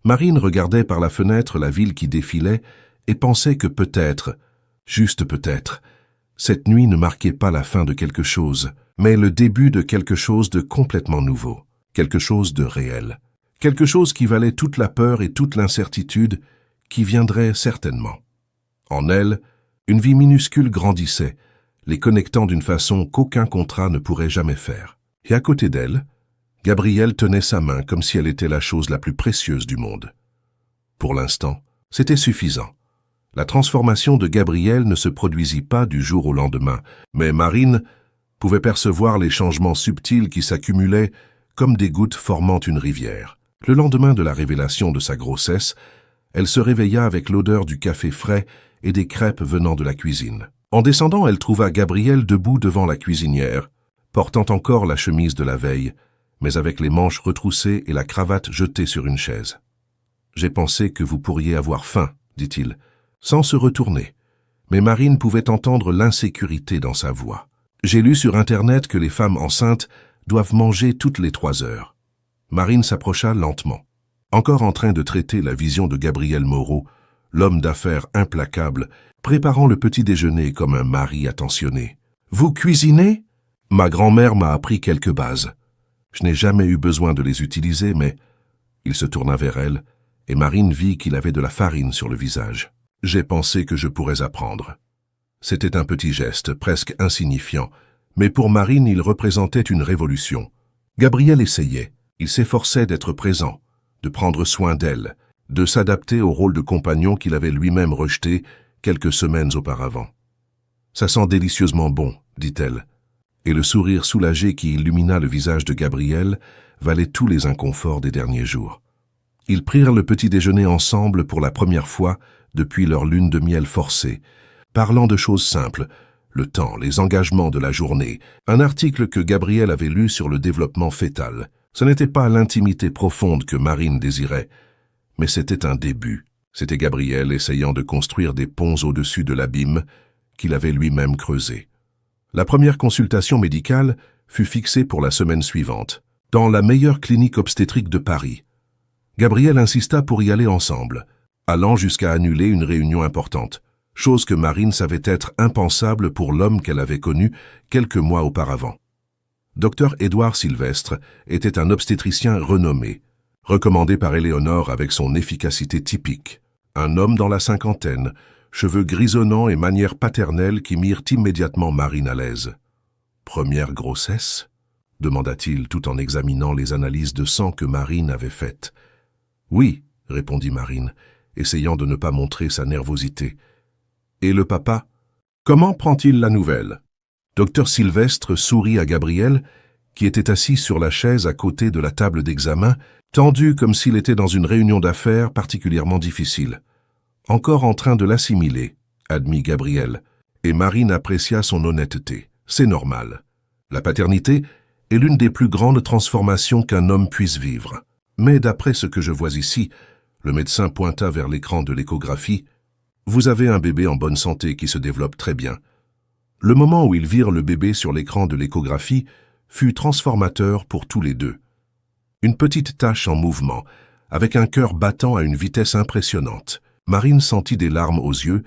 Speaker 1: Marine regardait par la fenêtre la ville qui défilait et pensait que peut-être, juste peut-être, cette nuit ne marquait pas la fin de quelque chose, mais le début de quelque chose de complètement nouveau, quelque chose de réel, quelque chose qui valait toute la peur et toute l'incertitude qui viendrait certainement. En elle, Une vie minuscule grandissait, les connectant d'une façon qu'aucun contrat ne pourrait jamais faire. Et à côté d'elle, Gabrielle tenait sa main comme si elle était la chose la plus précieuse du monde. Pour l'instant, c'était suffisant. La transformation de Gabrielle ne se produisit pas du jour au lendemain, mais Marine pouvait percevoir les changements subtils qui s'accumulaient comme des gouttes formant une rivière. Le lendemain de la révélation de sa grossesse, elle se réveilla avec l'odeur du café frais et des crêpes venant de la cuisine. En descendant, elle trouva Gabrielle debout devant la cuisinière, portant encore la chemise de la veille, mais avec les manches retroussées et la cravate jetée sur une chaise. « J'ai pensé que vous pourriez avoir faim, dit-il, sans se retourner. Mais Marine pouvait entendre l'insécurité dans sa voix. J'ai lu sur Internet que les femmes enceintes doivent manger toutes les 3 heures. Marine s'approcha lentement. Encore en train de traiter la vision de Gabriel Moreau, l'homme d'affaires implacable, préparant le petit déjeuner comme un mari attentionné. « Vous cuisinez ?» Ma grand-mère m'a appris quelques bases. Je n'ai jamais eu besoin de les utiliser, mais... Il se tourna vers elle, et Marine vit qu'il avait de la farine sur le visage. J'ai pensé que je pourrais apprendre. C'était un petit geste, presque insignifiant, mais pour Marine, il représentait une révolution. Gabriel essayait. Il s'efforçait d'être présent, de prendre soin d'elle, de s'adapter au rôle de compagnon qu'il avait lui-même rejeté quelques semaines auparavant. « Ça sent délicieusement bon, dit-elle, et le sourire soulagé qui illumina le visage de Gabriel valait tous les inconforts des derniers jours. Ils prirent le petit déjeuner ensemble pour la première fois depuis leur lune de miel forcée, parlant de choses simples, le temps, les engagements de la journée, un article que Gabriel avait lu sur le développement fœtal. Ce n'était pas l'intimité profonde que Marine désirait, mais c'était un début. C'était Gabriel essayant de construire des ponts au-dessus de l'abîme qu'il avait lui-même creusé. La première consultation médicale fut fixée pour la semaine suivante, dans la meilleure clinique obstétrique de Paris. Gabriel insista pour y aller ensemble, allant jusqu'à annuler une réunion importante, chose que Marine savait être impensable pour l'homme qu'elle avait connu quelques mois auparavant. Dr Édouard Sylvestre était un obstétricien renommé, recommandé par Éléonore avec son efficacité typique. Un homme dans la cinquantaine, cheveux grisonnants et manières paternelles qui mirent immédiatement Marine à l'aise. « Première grossesse ?» demanda-t-il tout en examinant les analyses de sang que Marine avait faites. « Oui », répondit Marine, essayant de ne pas montrer sa nervosité. « Et le papa? Comment prend-il la nouvelle ?» Dr Sylvestre sourit à Gabriel, qui était assis sur la chaise à côté de la table d'examen, tendu comme s'il était dans une réunion d'affaires particulièrement difficile. Encore en train de l'assimiler, admit Gabriel, et Marine apprécia son honnêteté. C'est normal. La paternité est l'une des plus grandes transformations qu'un homme puisse vivre. Mais d'après ce que je vois ici, le médecin pointa vers l'écran de l'échographie, vous avez un bébé en bonne santé qui se développe très bien. Le moment où ils virent le bébé sur l'écran de l'échographie fut transformateur pour tous les deux. Une petite tache en mouvement, avec un cœur battant à une vitesse impressionnante. Marine sentit des larmes aux yeux,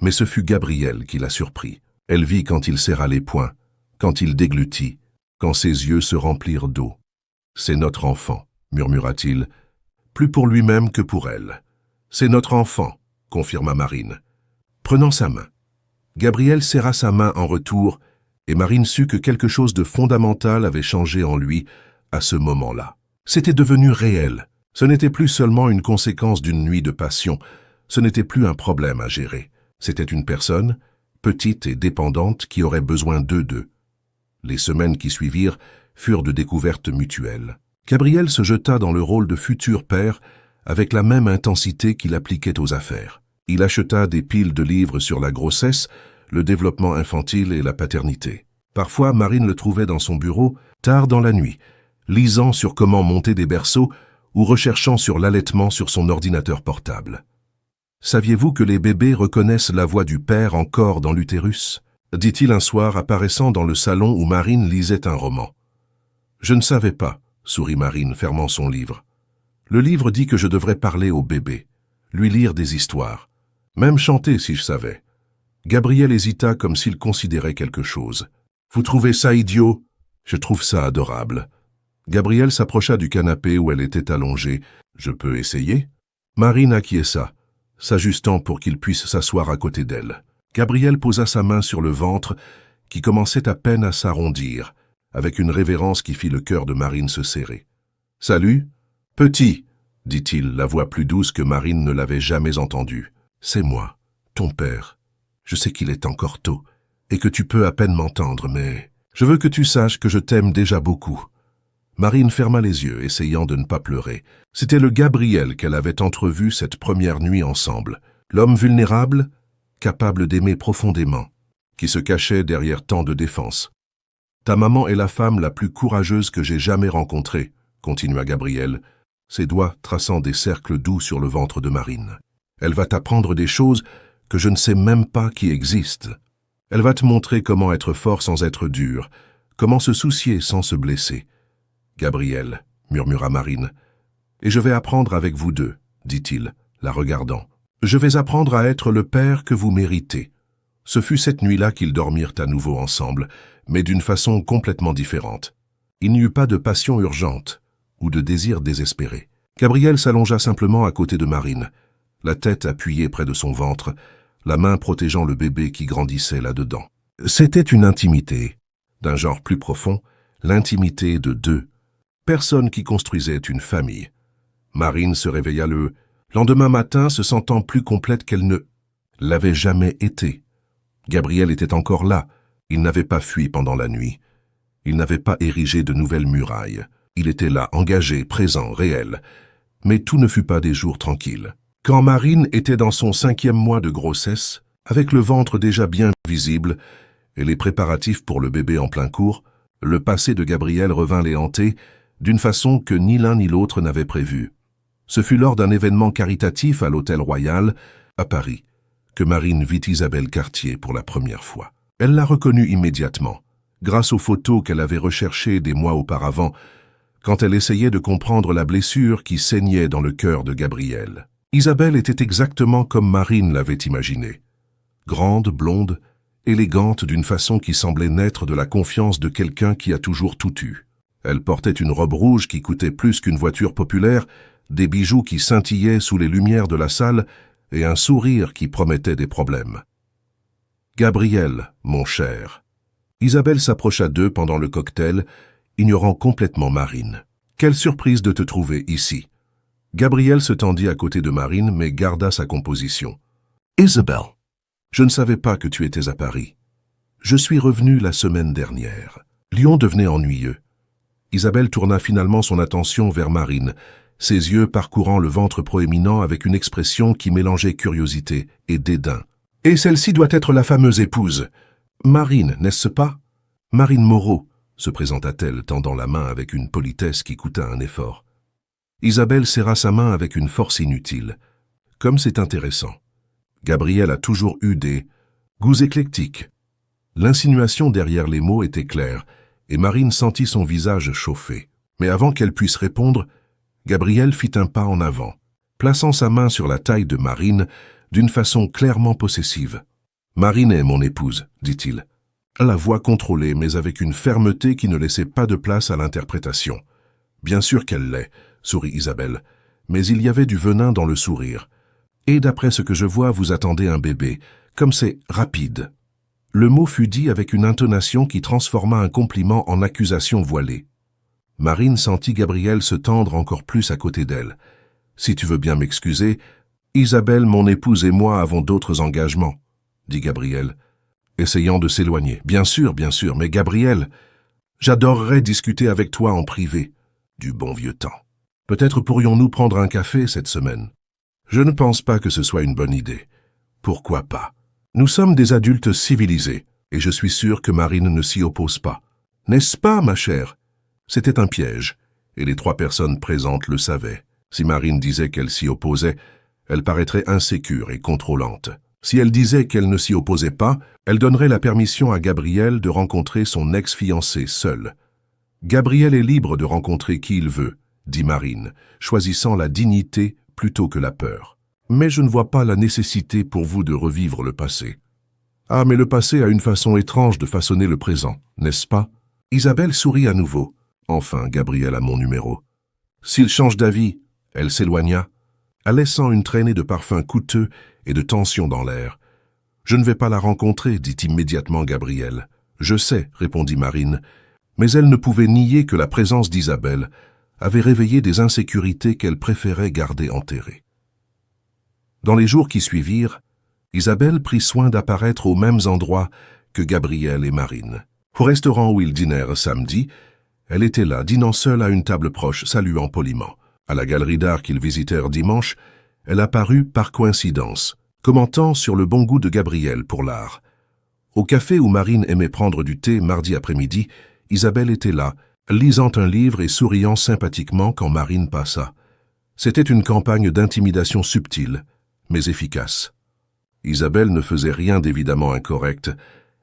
Speaker 1: mais ce fut Gabriel qui la surprit. Elle vit quand il serra les poings, quand il déglutit, quand ses yeux se remplirent d'eau. « C'est notre enfant », murmura-t-il, plus pour lui-même que pour elle. « C'est notre enfant », confirma Marine, prenant sa main. Gabriel serra sa main en retour, et Marine sut que quelque chose de fondamental avait changé en lui à ce moment-là. C'était devenu réel. Ce n'était plus seulement une conséquence d'une nuit de passion, ce n'était plus un problème à gérer. C'était une personne, petite et dépendante, qui aurait besoin d'eux deux. Les semaines qui suivirent furent de découvertes mutuelles. Gabriel se jeta dans le rôle de futur père avec la même intensité qu'il appliquait aux affaires. Il acheta des piles de livres sur la grossesse, le développement infantile et la paternité. Parfois, Marine le trouvait dans son bureau, tard dans la nuit, lisant sur comment monter des berceaux ou recherchant sur l'allaitement sur son ordinateur portable. « Saviez-vous que les bébés reconnaissent la voix du père encore dans l'utérus ?» dit-il un soir, apparaissant dans le salon où Marine lisait un roman. « Je ne savais pas », sourit Marine, fermant son livre. « Le livre dit que je devrais parler au bébé, lui lire des histoires, même chanter si je savais. » Gabriel hésita comme s'il considérait quelque chose. « Vous trouvez ça idiot ? Je trouve ça adorable. » Gabriel s'approcha du canapé où elle était allongée. « Je peux essayer ?» Marine acquiesça, s'ajustant pour qu'il puisse s'asseoir à côté d'elle. Gabriel posa sa main sur le ventre, qui commençait à peine à s'arrondir, avec une révérence qui fit le cœur de Marine se serrer. « Salut, petit !» dit-il, la voix plus douce que Marine ne l'avait jamais entendue. « C'est moi, ton père. Je sais qu'il est encore tôt, et que tu peux à peine m'entendre, mais je veux que tu saches que je t'aime déjà beaucoup. » Marine ferma les yeux, essayant de ne pas pleurer. C'était le Gabriel qu'elle avait entrevu cette première nuit ensemble. L'homme vulnérable, capable d'aimer profondément, qui se cachait derrière tant de défense. « Ta maman est la femme la plus courageuse que j'ai jamais rencontrée, » continua Gabriel, ses doigts traçant des cercles doux sur le ventre de Marine. « Elle va t'apprendre des choses que je ne sais même pas qui existent. Elle va te montrer comment être fort sans être dur, comment se soucier sans se blesser. » « Gabriel, » murmura Marine. « Et je vais apprendre avec vous deux, » dit-il, la regardant. « Je vais apprendre à être le père que vous méritez. » Ce fut cette nuit-là qu'ils dormirent à nouveau ensemble, mais d'une façon complètement différente. Il n'y eut pas de passion urgente ou de désir désespéré. Gabriel s'allongea simplement à côté de Marine, la tête appuyée près de son ventre, la main protégeant le bébé qui grandissait là-dedans. C'était une intimité, d'un genre plus profond, l'intimité de deux. Personne qui construisait une famille. Marine se réveilla le lendemain matin se sentant plus complète qu'elle ne l'avait jamais été. Gabriel était encore là. Il n'avait pas fui pendant la nuit. Il n'avait pas érigé de nouvelles murailles. Il était là, engagé, présent, réel. Mais tout ne fut pas des jours tranquilles. Quand Marine était dans son 5e mois de grossesse, avec le ventre déjà bien visible et les préparatifs pour le bébé en plein cours, le passé de Gabriel revint les hanter d'une façon que ni l'un ni l'autre n'avait prévue. Ce fut lors d'un événement caritatif à l'Hôtel Royal, à Paris, que Marine vit Isabelle Cartier pour la première fois. Elle la reconnut immédiatement, grâce aux photos qu'elle avait recherchées des mois auparavant, quand elle essayait de comprendre la blessure qui saignait dans le cœur de Gabriel. Isabelle était exactement comme Marine l'avait imaginé. Grande, blonde, élégante d'une façon qui semblait naître de la confiance de quelqu'un qui a toujours tout eu. Elle portait une robe rouge qui coûtait plus qu'une voiture populaire, des bijoux qui scintillaient sous les lumières de la salle et un sourire qui promettait des problèmes. « Gabriel, mon cher. » Isabelle s'approcha d'eux pendant le cocktail, ignorant complètement Marine. « Quelle surprise de te trouver ici. » Gabriel se tendit à côté de Marine, mais garda sa composition. « Isabelle, je ne savais pas que tu étais à Paris. Je suis revenu la semaine dernière. » Lyon devenait ennuyeux. Isabelle tourna finalement son attention vers Marine, ses yeux parcourant le ventre proéminent avec une expression qui mélangeait curiosité et dédain. « Et celle-ci doit être la fameuse épouse. Marine, n'est-ce pas ?»« Marine Moreau », se présenta-t-elle, tendant la main avec une politesse qui coûta un effort. Isabelle serra sa main avec une force inutile. Comme c'est intéressant. Gabriel a toujours eu des goûts éclectiques. L'insinuation derrière les mots était claire, et Marine sentit son visage chauffer. Mais avant qu'elle puisse répondre, Gabriel fit un pas en avant, plaçant sa main sur la taille de Marine d'une façon clairement possessive. « Marine est mon épouse, » dit-il. La voix contrôlée, mais avec une fermeté qui ne laissait pas de place à l'interprétation. « Bien sûr qu'elle l'est, » sourit Isabelle, mais il y avait du venin dans le sourire. « Et d'après ce que je vois, vous attendez un bébé, comme c'est rapide. » Le mot fut dit avec une intonation qui transforma un compliment en accusation voilée. Marine sentit Gabriel se tendre encore plus à côté d'elle. « Si tu veux bien m'excuser, Isabelle, mon épouse et moi avons d'autres engagements, » dit Gabriel, essayant de s'éloigner. « Bien sûr, mais Gabriel, j'adorerais discuter avec toi en privé, du bon vieux temps. Peut-être pourrions-nous prendre un café cette semaine. Je ne pense pas que ce soit une bonne idée. Pourquoi pas? Nous sommes des adultes civilisés, et je suis sûr que Marine ne s'y oppose pas. N'est-ce pas, ma chère? » C'était un piège, et les 3 personnes présentes le savaient. Si Marine disait qu'elle s'y opposait, elle paraîtrait insécure et contrôlante. Si elle disait qu'elle ne s'y opposait pas, elle donnerait la permission à Gabriel de rencontrer son ex-fiancé seul. « Gabriel est libre de rencontrer qui il veut, » dit Marine, choisissant la dignité plutôt que la peur. « Mais je ne vois pas la nécessité pour vous de revivre le passé. » « Ah, mais le passé a une façon étrange de façonner le présent, n'est-ce pas ?» Isabelle sourit à nouveau. « Enfin, Gabriel a mon numéro. » S'il change d'avis, elle s'éloigna, laissant une traînée de parfums coûteux et de tension dans l'air. « Je ne vais pas la rencontrer, dit immédiatement Gabriel. Je sais, répondit Marine, mais elle ne pouvait nier que la présence d'Isabelle avait réveillé des insécurités qu'elle préférait garder enterrées. Dans les jours qui suivirent, Isabelle prit soin d'apparaître aux mêmes endroits que Gabriel et Marine. Au restaurant où ils dînèrent samedi, elle était là, dînant seule à une table proche, saluant poliment. À la galerie d'art qu'ils visitèrent dimanche, elle apparut par coïncidence, commentant sur le bon goût de Gabriel pour l'art. Au café où Marine aimait prendre du thé mardi après-midi, Isabelle était là, lisant un livre et souriant sympathiquement quand Marine passa. C'était une campagne d'intimidation subtile, mais efficace. Isabelle ne faisait rien d'évidemment incorrect,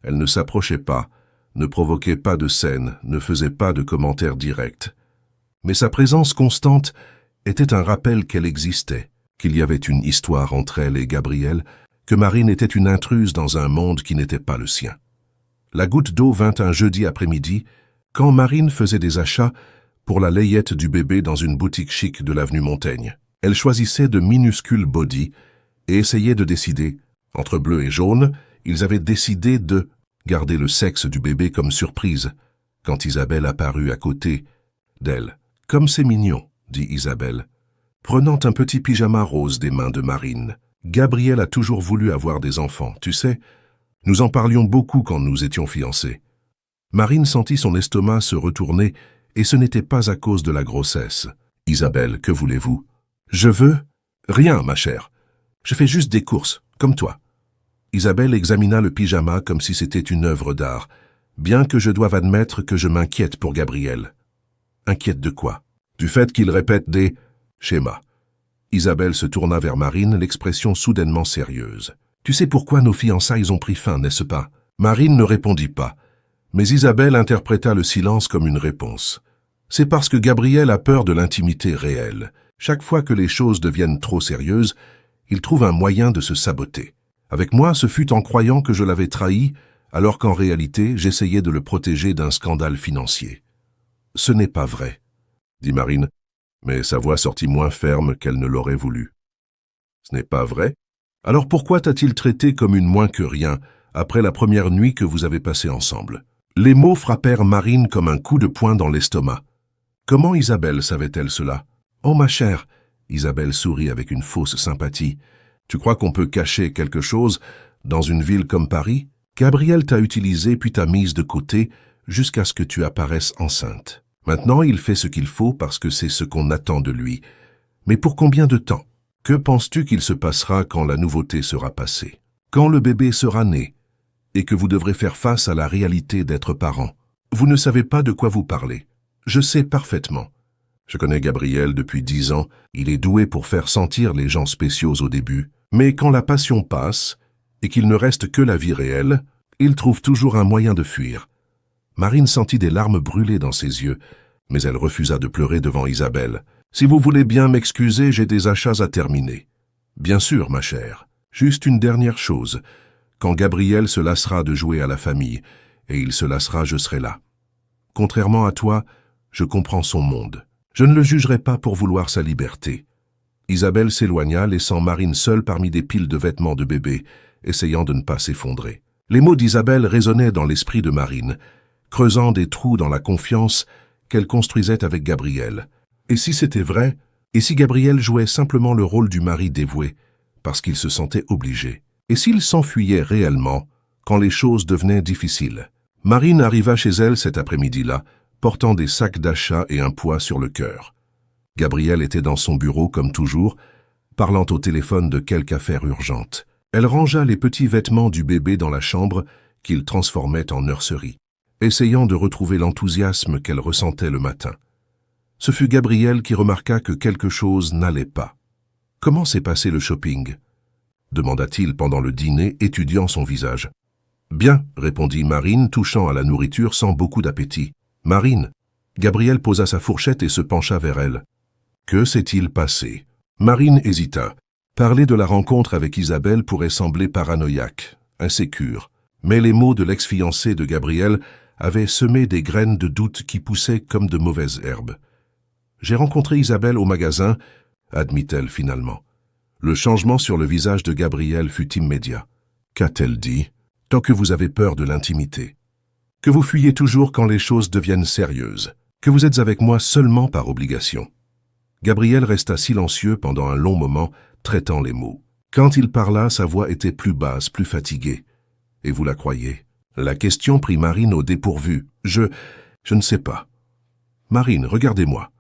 Speaker 1: elle ne s'approchait pas, ne provoquait pas de scène, ne faisait pas de commentaires directs. Mais sa présence constante était un rappel qu'elle existait, qu'il y avait une histoire entre elle et Gabriel, que Marine était une intruse dans un monde qui n'était pas le sien. La goutte d'eau vint un jeudi après-midi, quand Marine faisait des achats pour la layette du bébé dans une boutique chic de l'avenue Montaigne. Elle choisissait de minuscules bodys et essayait de décider. Entre bleu et jaune, ils avaient décidé de garder le sexe du bébé comme surprise, quand Isabelle apparut à côté d'elle. « Comme c'est mignon », dit Isabelle, prenant un petit pyjama rose des mains de Marine. « Gabriel a toujours voulu avoir des enfants, tu sais. Nous en parlions beaucoup quand nous étions fiancés. » Marine sentit son estomac se retourner, et ce n'était pas à cause de la grossesse. « Isabelle, que voulez-vous ?»« Je veux... rien, ma chère. Je fais juste des courses, comme toi. » Isabelle examina le pyjama comme si c'était une œuvre d'art, bien que je doive admettre que je m'inquiète pour Gabriel. Inquiète de quoi? Du fait qu'il répète des schémas. Isabelle se tourna vers Marine, l'expression soudainement sérieuse. Tu sais pourquoi nos fiançailles ont pris fin, n'est-ce pas? Marine ne répondit pas, mais Isabelle interpréta le silence comme une réponse. C'est parce que Gabriel a peur de l'intimité réelle. Chaque fois que les choses deviennent trop sérieuses, il trouve un moyen de se saboter. Avec moi, ce fut en croyant que je l'avais trahi, alors qu'en réalité, j'essayais de le protéger d'un scandale financier. « Ce n'est pas vrai, » dit Marine, mais sa voix sortit moins ferme qu'elle ne l'aurait voulu. « Ce n'est pas vrai? Alors pourquoi t'a-t-il traité comme une moins que rien après la première nuit que vous avez passée ensemble ?» Les mots frappèrent Marine comme un coup de poing dans l'estomac. Comment Isabelle savait-elle cela? « Oh ma chère !» Isabelle sourit avec une fausse sympathie. « Tu crois qu'on peut cacher quelque chose dans une ville comme Paris? Gabriel t'a utilisé puis t'a mise de côté jusqu'à ce que tu apparaisses enceinte. Maintenant, il fait ce qu'il faut parce que c'est ce qu'on attend de lui. Mais pour combien de temps? Que penses-tu qu'il se passera quand la nouveauté sera passée? Quand le bébé sera né et que vous devrez faire face à la réalité d'être parent? Vous ne savez pas de quoi vous parlez. Je sais parfaitement. Je connais Gabriel depuis 10 ans. Il est doué pour faire sentir les gens spéciaux au début. Mais quand la passion passe et qu'il ne reste que la vie réelle, il trouve toujours un moyen de fuir. » Marine sentit des larmes brûler dans ses yeux, mais elle refusa de pleurer devant Isabelle. « Si vous voulez bien m'excuser, j'ai des achats à terminer. »« Bien sûr, ma chère. Juste une dernière chose. Quand Gabriel se lassera de jouer à la famille, et il se lassera, je serai là. Contrairement à toi, je comprends son monde. Je ne le jugerai pas pour vouloir sa liberté. » Isabelle s'éloigna, laissant Marine seule parmi des piles de vêtements de bébé, essayant de ne pas s'effondrer. Les mots d'Isabelle résonnaient dans l'esprit de Marine, creusant des trous dans la confiance qu'elle construisait avec Gabriel. Et si c'était vrai? Et si Gabriel jouait simplement le rôle du mari dévoué, parce qu'il se sentait obligé? Et s'il s'enfuyait réellement, quand les choses devenaient difficiles? Marine arriva chez elle cet après-midi-là, portant des sacs d'achat et un poids sur le cœur. Gabriel était dans son bureau comme toujours, parlant au téléphone de quelque affaire urgente. Elle rangea les petits vêtements du bébé dans la chambre qu'il transformait en nurserie, essayant de retrouver l'enthousiasme qu'elle ressentait le matin. Ce fut Gabriel qui remarqua que quelque chose n'allait pas. « Comment s'est passé le shopping ?» demanda-t-il pendant le dîner, étudiant son visage. « Bien, » répondit Marine, touchant à la nourriture sans beaucoup d'appétit. « Marine !» Gabriel posa sa fourchette et se pencha vers elle. « Que s'est-il passé ?» Marine hésita. Parler de la rencontre avec Isabelle pourrait sembler paranoïaque, insécure, mais les mots de l'ex-fiancé de Gabriel avaient semé des graines de doute qui poussaient comme de mauvaises herbes. « J'ai rencontré Isabelle au magasin », admit-elle finalement. Le changement sur le visage de Gabriel fut immédiat. Qu'a-t-elle dit? Tant que vous avez peur de l'intimité. Que vous fuyez toujours quand les choses deviennent sérieuses. Que vous êtes avec moi seulement par obligation. Gabriel resta silencieux pendant un long moment, traitant les mots. Quand il parla, sa voix était plus basse, plus fatiguée. Et vous la croyez? La question prit Marine au dépourvu. Je ne sais pas. Marine, regardez-moi.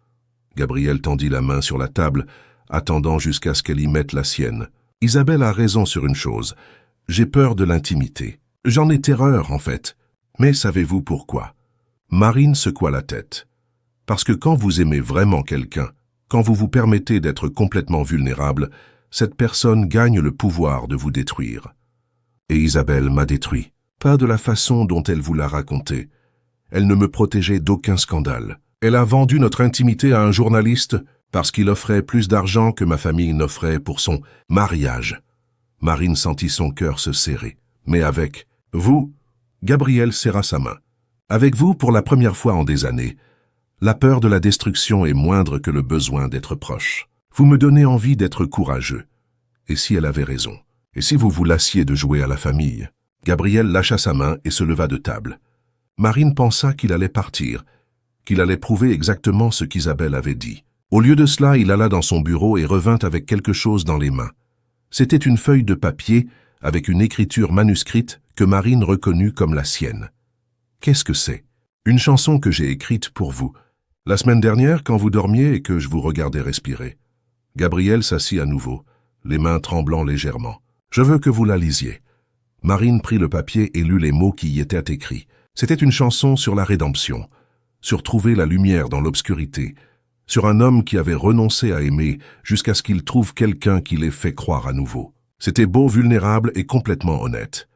Speaker 1: Gabriel tendit la main sur la table, attendant jusqu'à ce qu'elle y mette la sienne. Isabelle a raison sur une chose. J'ai peur de l'intimité. J'en ai terreur, en fait. Mais savez-vous pourquoi? Marine secoua la tête. Parce que quand vous aimez vraiment quelqu'un, quand vous vous permettez d'être complètement vulnérable, cette personne gagne le pouvoir de vous détruire. Et Isabelle m'a détruit. Pas de la façon dont elle vous l'a raconté. Elle ne me protégeait d'aucun scandale. Elle a vendu notre intimité à un journaliste parce qu'il offrait plus d'argent que ma famille n'offrait pour son mariage. Marine sentit son cœur se serrer. Mais avec vous, Gabriel serra sa main. Avec vous, pour la première fois en des années, la peur de la destruction est moindre que le besoin d'être proche. Vous me donnez envie d'être courageux. Et si elle avait raison? Et si vous vous lassiez de jouer à la famille? Gabriel lâcha sa main et se leva de table. Marine pensa qu'il allait partir, qu'il allait prouver exactement ce qu'Isabelle avait dit. Au lieu de cela, il alla dans son bureau et revint avec quelque chose dans les mains. C'était une feuille de papier avec une écriture manuscrite que Marine reconnut comme la sienne. Qu'est-ce que c'est? Une chanson que j'ai écrite pour vous. La semaine dernière, quand vous dormiez et que je vous regardais respirer. Gabriel s'assit à nouveau, les mains tremblant légèrement. Je veux que vous la lisiez. Marine prit le papier et lut les mots qui y étaient écrits. C'était une chanson sur la rédemption, sur trouver la lumière dans l'obscurité, sur un homme qui avait renoncé à aimer jusqu'à ce qu'il trouve quelqu'un qui l'ait fait croire à nouveau. C'était beau, vulnérable et complètement honnête.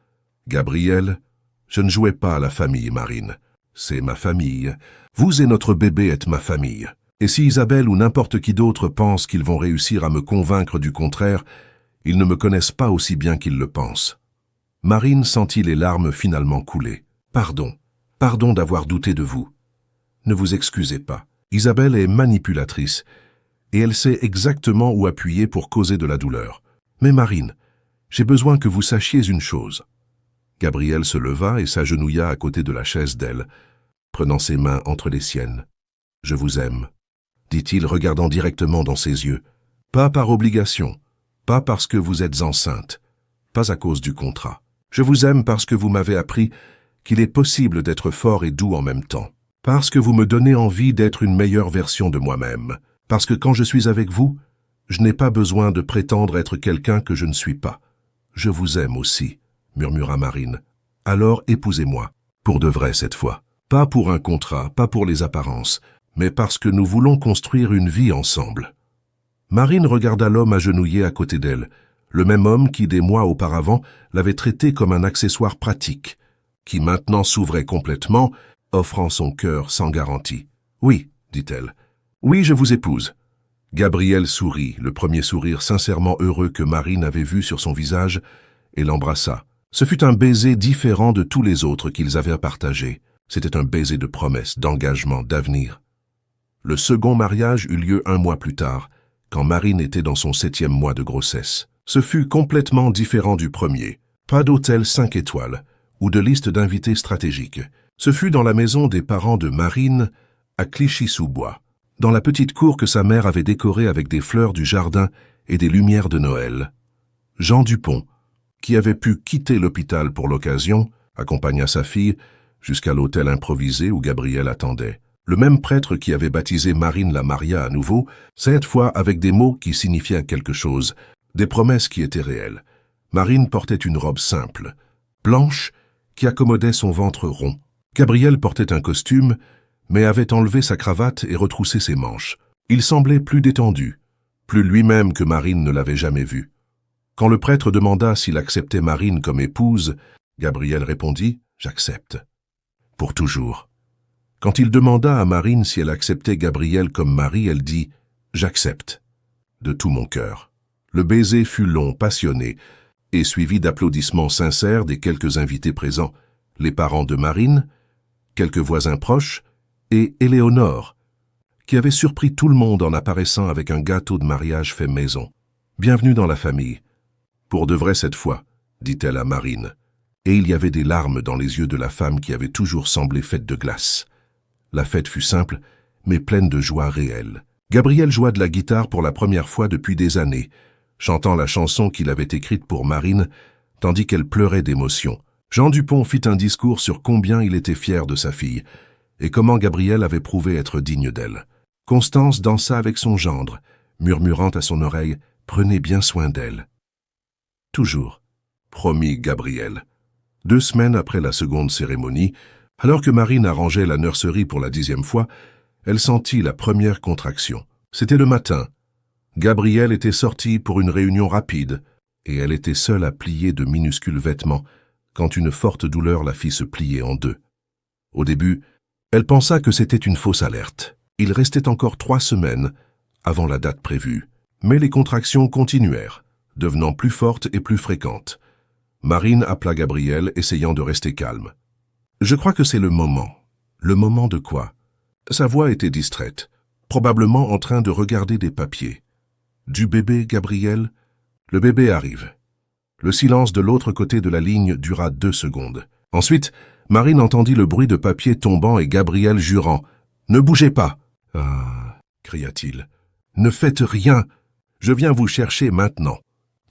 Speaker 1: Gabriel, je ne jouais pas à la famille, Marine. C'est ma famille. Vous et notre bébé êtes ma famille. Et si Isabelle ou n'importe qui d'autre pense qu'ils vont réussir à me convaincre du contraire, ils ne me connaissent pas aussi bien qu'ils le pensent. Marine sentit les larmes finalement couler. Pardon. Pardon d'avoir douté de vous. Ne vous excusez pas. Isabelle est manipulatrice, et elle sait exactement où appuyer pour causer de la douleur. Mais Marine, j'ai besoin que vous sachiez une chose. Gabriel se leva et s'agenouilla à côté de la chaise d'elle, prenant ses mains entre les siennes. « Je vous aime », dit-il regardant directement dans ses yeux. « Pas par obligation, pas parce que vous êtes enceinte, pas à cause du contrat. Je vous aime parce que vous m'avez appris qu'il est possible d'être fort et doux en même temps. Parce que vous me donnez envie d'être une meilleure version de moi-même. Parce que quand je suis avec vous, je n'ai pas besoin de prétendre être quelqu'un que je ne suis pas. Je vous aime aussi, murmura Marine. Alors épousez-moi, pour de vrai cette fois. Pas pour un contrat, pas pour les apparences, mais parce que nous voulons construire une vie ensemble. Marine regarda l'homme agenouillé à côté d'elle, le même homme qui, des mois auparavant, l'avait traité comme un accessoire pratique, qui maintenant s'ouvrait complètement, offrant son cœur sans garantie. « Oui, dit-elle. Oui, je vous épouse. » Gabriel sourit, le premier sourire sincèrement heureux que Marine avait vu sur son visage, et l'embrassa. Ce fut un baiser différent de tous les autres qu'ils avaient à partager. C'était un baiser de promesse, d'engagement, d'avenir. Le second mariage eut lieu 1 mois plus tard, quand Marine était dans son 7e mois de grossesse. Ce fut complètement différent du premier. Pas d'hôtel 5 étoiles, ou de liste d'invités stratégiques. Ce fut dans la maison des parents de Marine, à Clichy-sous-Bois, dans la petite cour que sa mère avait décorée avec des fleurs du jardin et des lumières de Noël. Jean Dupont, qui avait pu quitter l'hôpital pour l'occasion, accompagna sa fille jusqu'à l'hôtel improvisé où Gabriel attendait. Le même prêtre qui avait baptisé Marine la maria à nouveau, cette fois avec des mots qui signifiaient quelque chose, des promesses qui étaient réelles. Marine portait une robe simple, blanche, qui accommodait son ventre rond. Gabriel portait un costume, mais avait enlevé sa cravate et retroussé ses manches. Il semblait plus détendu, plus lui-même que Marine ne l'avait jamais vu. Quand le prêtre demanda s'il acceptait Marine comme épouse, Gabriel répondit « J'accepte. » Pour toujours. Quand il demanda à Marine si elle acceptait Gabriel comme mari, elle dit « J'accepte. » De tout mon cœur. Le baiser fut long, passionné, et suivi d'applaudissements sincères des quelques invités présents, les parents de Marine, quelques voisins proches, et Éléonore, qui avait surpris tout le monde en apparaissant avec un gâteau de mariage fait maison. Bienvenue dans la famille. Pour de vrai cette fois, dit-elle à Marine. Et il y avait des larmes dans les yeux de la femme qui avait toujours semblé faite de glace. La fête fut simple, mais pleine de joie réelle. Gabriel joua de la guitare pour la première fois depuis des années, chantant la chanson qu'il avait écrite pour Marine, tandis qu'elle pleurait d'émotion. Jean Dupont fit un discours sur combien il était fier de sa fille, et comment Gabriel avait prouvé être digne d'elle. Constance dansa avec son gendre, murmurant à son oreille « Prenez bien soin d'elle ». « Toujours », promit Gabriel. 2 semaines après la seconde cérémonie, alors que Marine arrangeait la nurserie pour la 10e fois, elle sentit la première contraction. C'était le matin. Gabriel était sorti pour une réunion rapide, et elle était seule à plier de minuscules vêtements, quand une forte douleur la fit se plier en 2. Au début, elle pensa que c'était une fausse alerte. Il restait encore 3 semaines avant la date prévue, mais les contractions continuèrent, devenant plus fortes et plus fréquentes. Marine appela Gabriel, essayant de rester calme. « Je crois que c'est le moment. » « Le moment de quoi ?» Sa voix était distraite, probablement en train de regarder des papiers. « Du bébé, Gabriel ?» Le bébé arrive. Le silence de l'autre côté de la ligne dura 2 secondes. Ensuite, Marine entendit le bruit de papier tombant et Gabriel jurant « Ne bougez pas !»« Ah !» cria-t-il. « Ne faites rien. Je viens vous chercher maintenant. »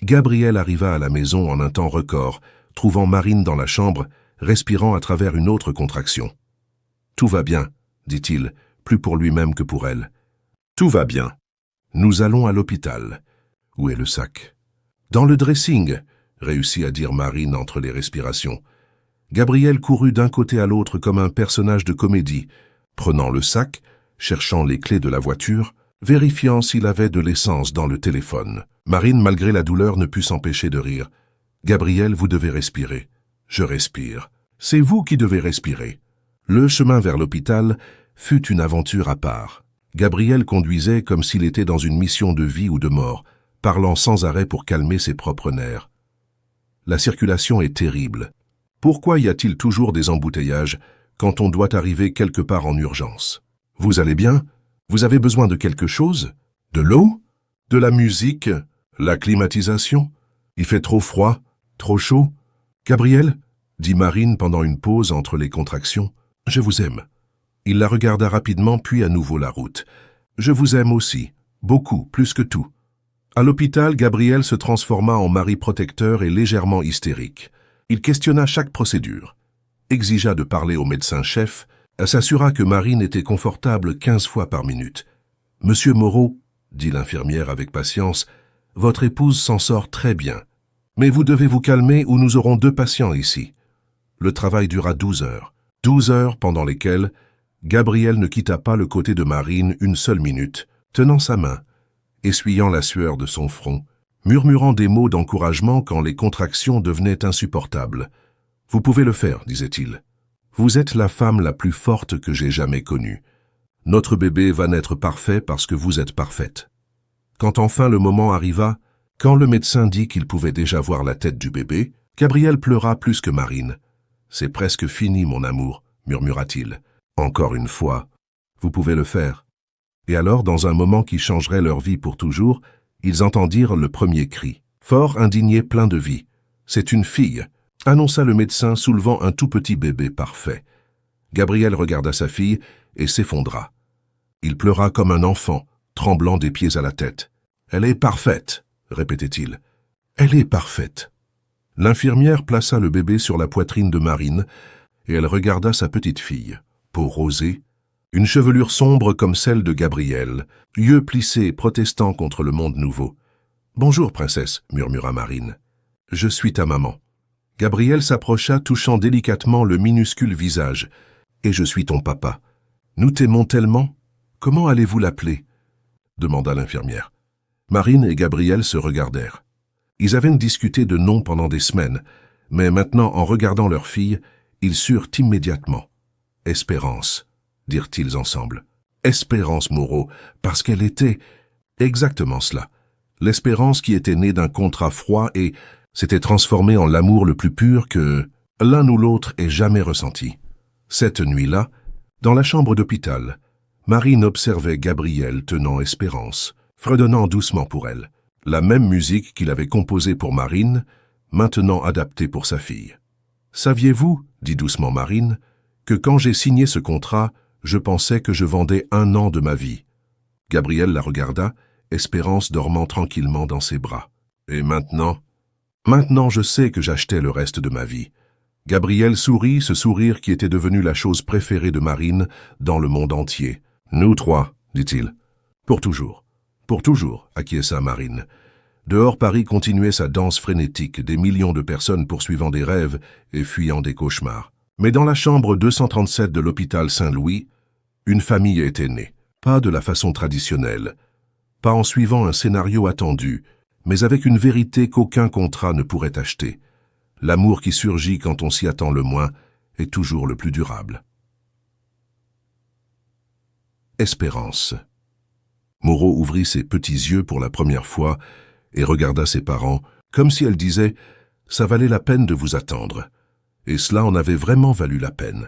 Speaker 1: Gabriel arriva à la maison en un temps record, trouvant Marine dans la chambre, respirant à travers une autre contraction. « Tout va bien, » dit-il, plus pour lui-même que pour elle. « Tout va bien. Nous allons à l'hôpital. Où est le sac ?»« Dans le dressing, » réussit à dire Marine entre les respirations. Gabriel courut d'un côté à l'autre comme un personnage de comédie, prenant le sac, cherchant les clés de la voiture, vérifiant s'il avait de l'essence dans le téléphone. Marine, malgré la douleur, ne put s'empêcher de rire. « Gabriel, vous devez respirer. »« Je respire. C'est vous qui devez respirer. » Le chemin vers l'hôpital fut une aventure à part. Gabriel conduisait comme s'il était dans une mission de vie ou de mort, parlant sans arrêt pour calmer ses propres nerfs. La circulation est terrible. Pourquoi y a-t-il toujours des embouteillages quand on doit arriver quelque part en urgence? Vous allez bien? Vous avez besoin de quelque chose? De l'eau? De la musique? La climatisation? Il fait trop froid? Trop chaud? Gabriel? Dit Marine pendant une pause entre les contractions. Je vous aime. Il la regarda rapidement, puis à nouveau la route. Je vous aime aussi. Beaucoup, plus que tout. À l'hôpital, Gabriel se transforma en mari protecteur et légèrement hystérique. Il questionna chaque procédure, exigea de parler au médecin-chef, s'assura que Marine était confortable 15 fois par minute. « Monsieur Moreau, » dit l'infirmière avec patience, « votre épouse s'en sort très bien. Mais vous devez vous calmer ou nous aurons 2 patients ici. » Le travail dura 12 heures. 12 heures pendant lesquelles Gabriel ne quitta pas le côté de Marine une seule minute, tenant sa main, essuyant la sueur de son front, murmurant des mots d'encouragement quand les contractions devenaient insupportables. « Vous pouvez le faire, disait-il. Vous êtes la femme la plus forte que j'ai jamais connue. Notre bébé va naître parfait parce que vous êtes parfaite. » Quand enfin le moment arriva, quand le médecin dit qu'il pouvait déjà voir la tête du bébé, Gabriel pleura plus que Marine. « C'est presque fini, mon amour, » murmura-t-il. « Encore une fois, vous pouvez le faire. » Et alors, dans un moment qui changerait leur vie pour toujours, ils entendirent le premier cri. Fort indigné, plein de vie. « C'est une fille !» annonça le médecin, soulevant un tout petit bébé parfait. Gabriel regarda sa fille et s'effondra. Il pleura comme un enfant, tremblant des pieds à la tête. « Elle est parfaite !» répétait-il. « Elle est parfaite !» L'infirmière plaça le bébé sur la poitrine de Marine et elle regarda sa petite fille, peau rosée, une chevelure sombre comme celle de Gabriel, yeux plissés protestant contre le monde nouveau. « Bonjour, princesse » murmura Marine. « Je suis ta maman. » Gabriel s'approcha, touchant délicatement le minuscule visage. « Et je suis ton papa. Nous t'aimons tellement. Comment allez-vous l'appeler » demanda l'infirmière. Marine et Gabriel se regardèrent. Ils avaient discuté de noms pendant des semaines, mais maintenant, en regardant leur fille, ils surent immédiatement. « Espérance », dirent-ils ensemble. « Espérance Moreau, parce qu'elle était exactement cela. L'espérance qui était née d'un contrat froid et s'était transformée en l'amour le plus pur que l'un ou l'autre ait jamais ressenti. Cette nuit-là, dans la chambre d'hôpital, Marine observait Gabriel tenant Espérance, fredonnant doucement pour elle. La même musique qu'il avait composée pour Marine, maintenant adapté pour sa fille. « Saviez-vous, dit doucement Marine, que quand j'ai signé ce contrat, je pensais que je vendais 1 an de ma vie. » Gabriel la regarda, Espérance dormant tranquillement dans ses bras. « Et maintenant ?»« Maintenant, je sais que j'achetais le reste de ma vie. » Gabriel sourit, ce sourire qui était devenu la chose préférée de Marine dans le monde entier. « Nous 3, dit-il. « Pour toujours. Pour toujours, acquiesça Marine. Dehors, Paris continuait sa danse frénétique, des millions de personnes poursuivant des rêves et fuyant des cauchemars. Mais dans la chambre 237 de l'hôpital Saint-Louis, une famille était née. Pas de la façon traditionnelle, pas en suivant un scénario attendu, mais avec une vérité qu'aucun contrat ne pourrait acheter. L'amour qui surgit quand on s'y attend le moins est toujours le plus durable. Espérance. Moreau ouvrit ses petits yeux pour la première fois et regarda ses parents, comme si elle disait « Ça valait la peine de vous attendre. » Et cela en avait vraiment valu la peine.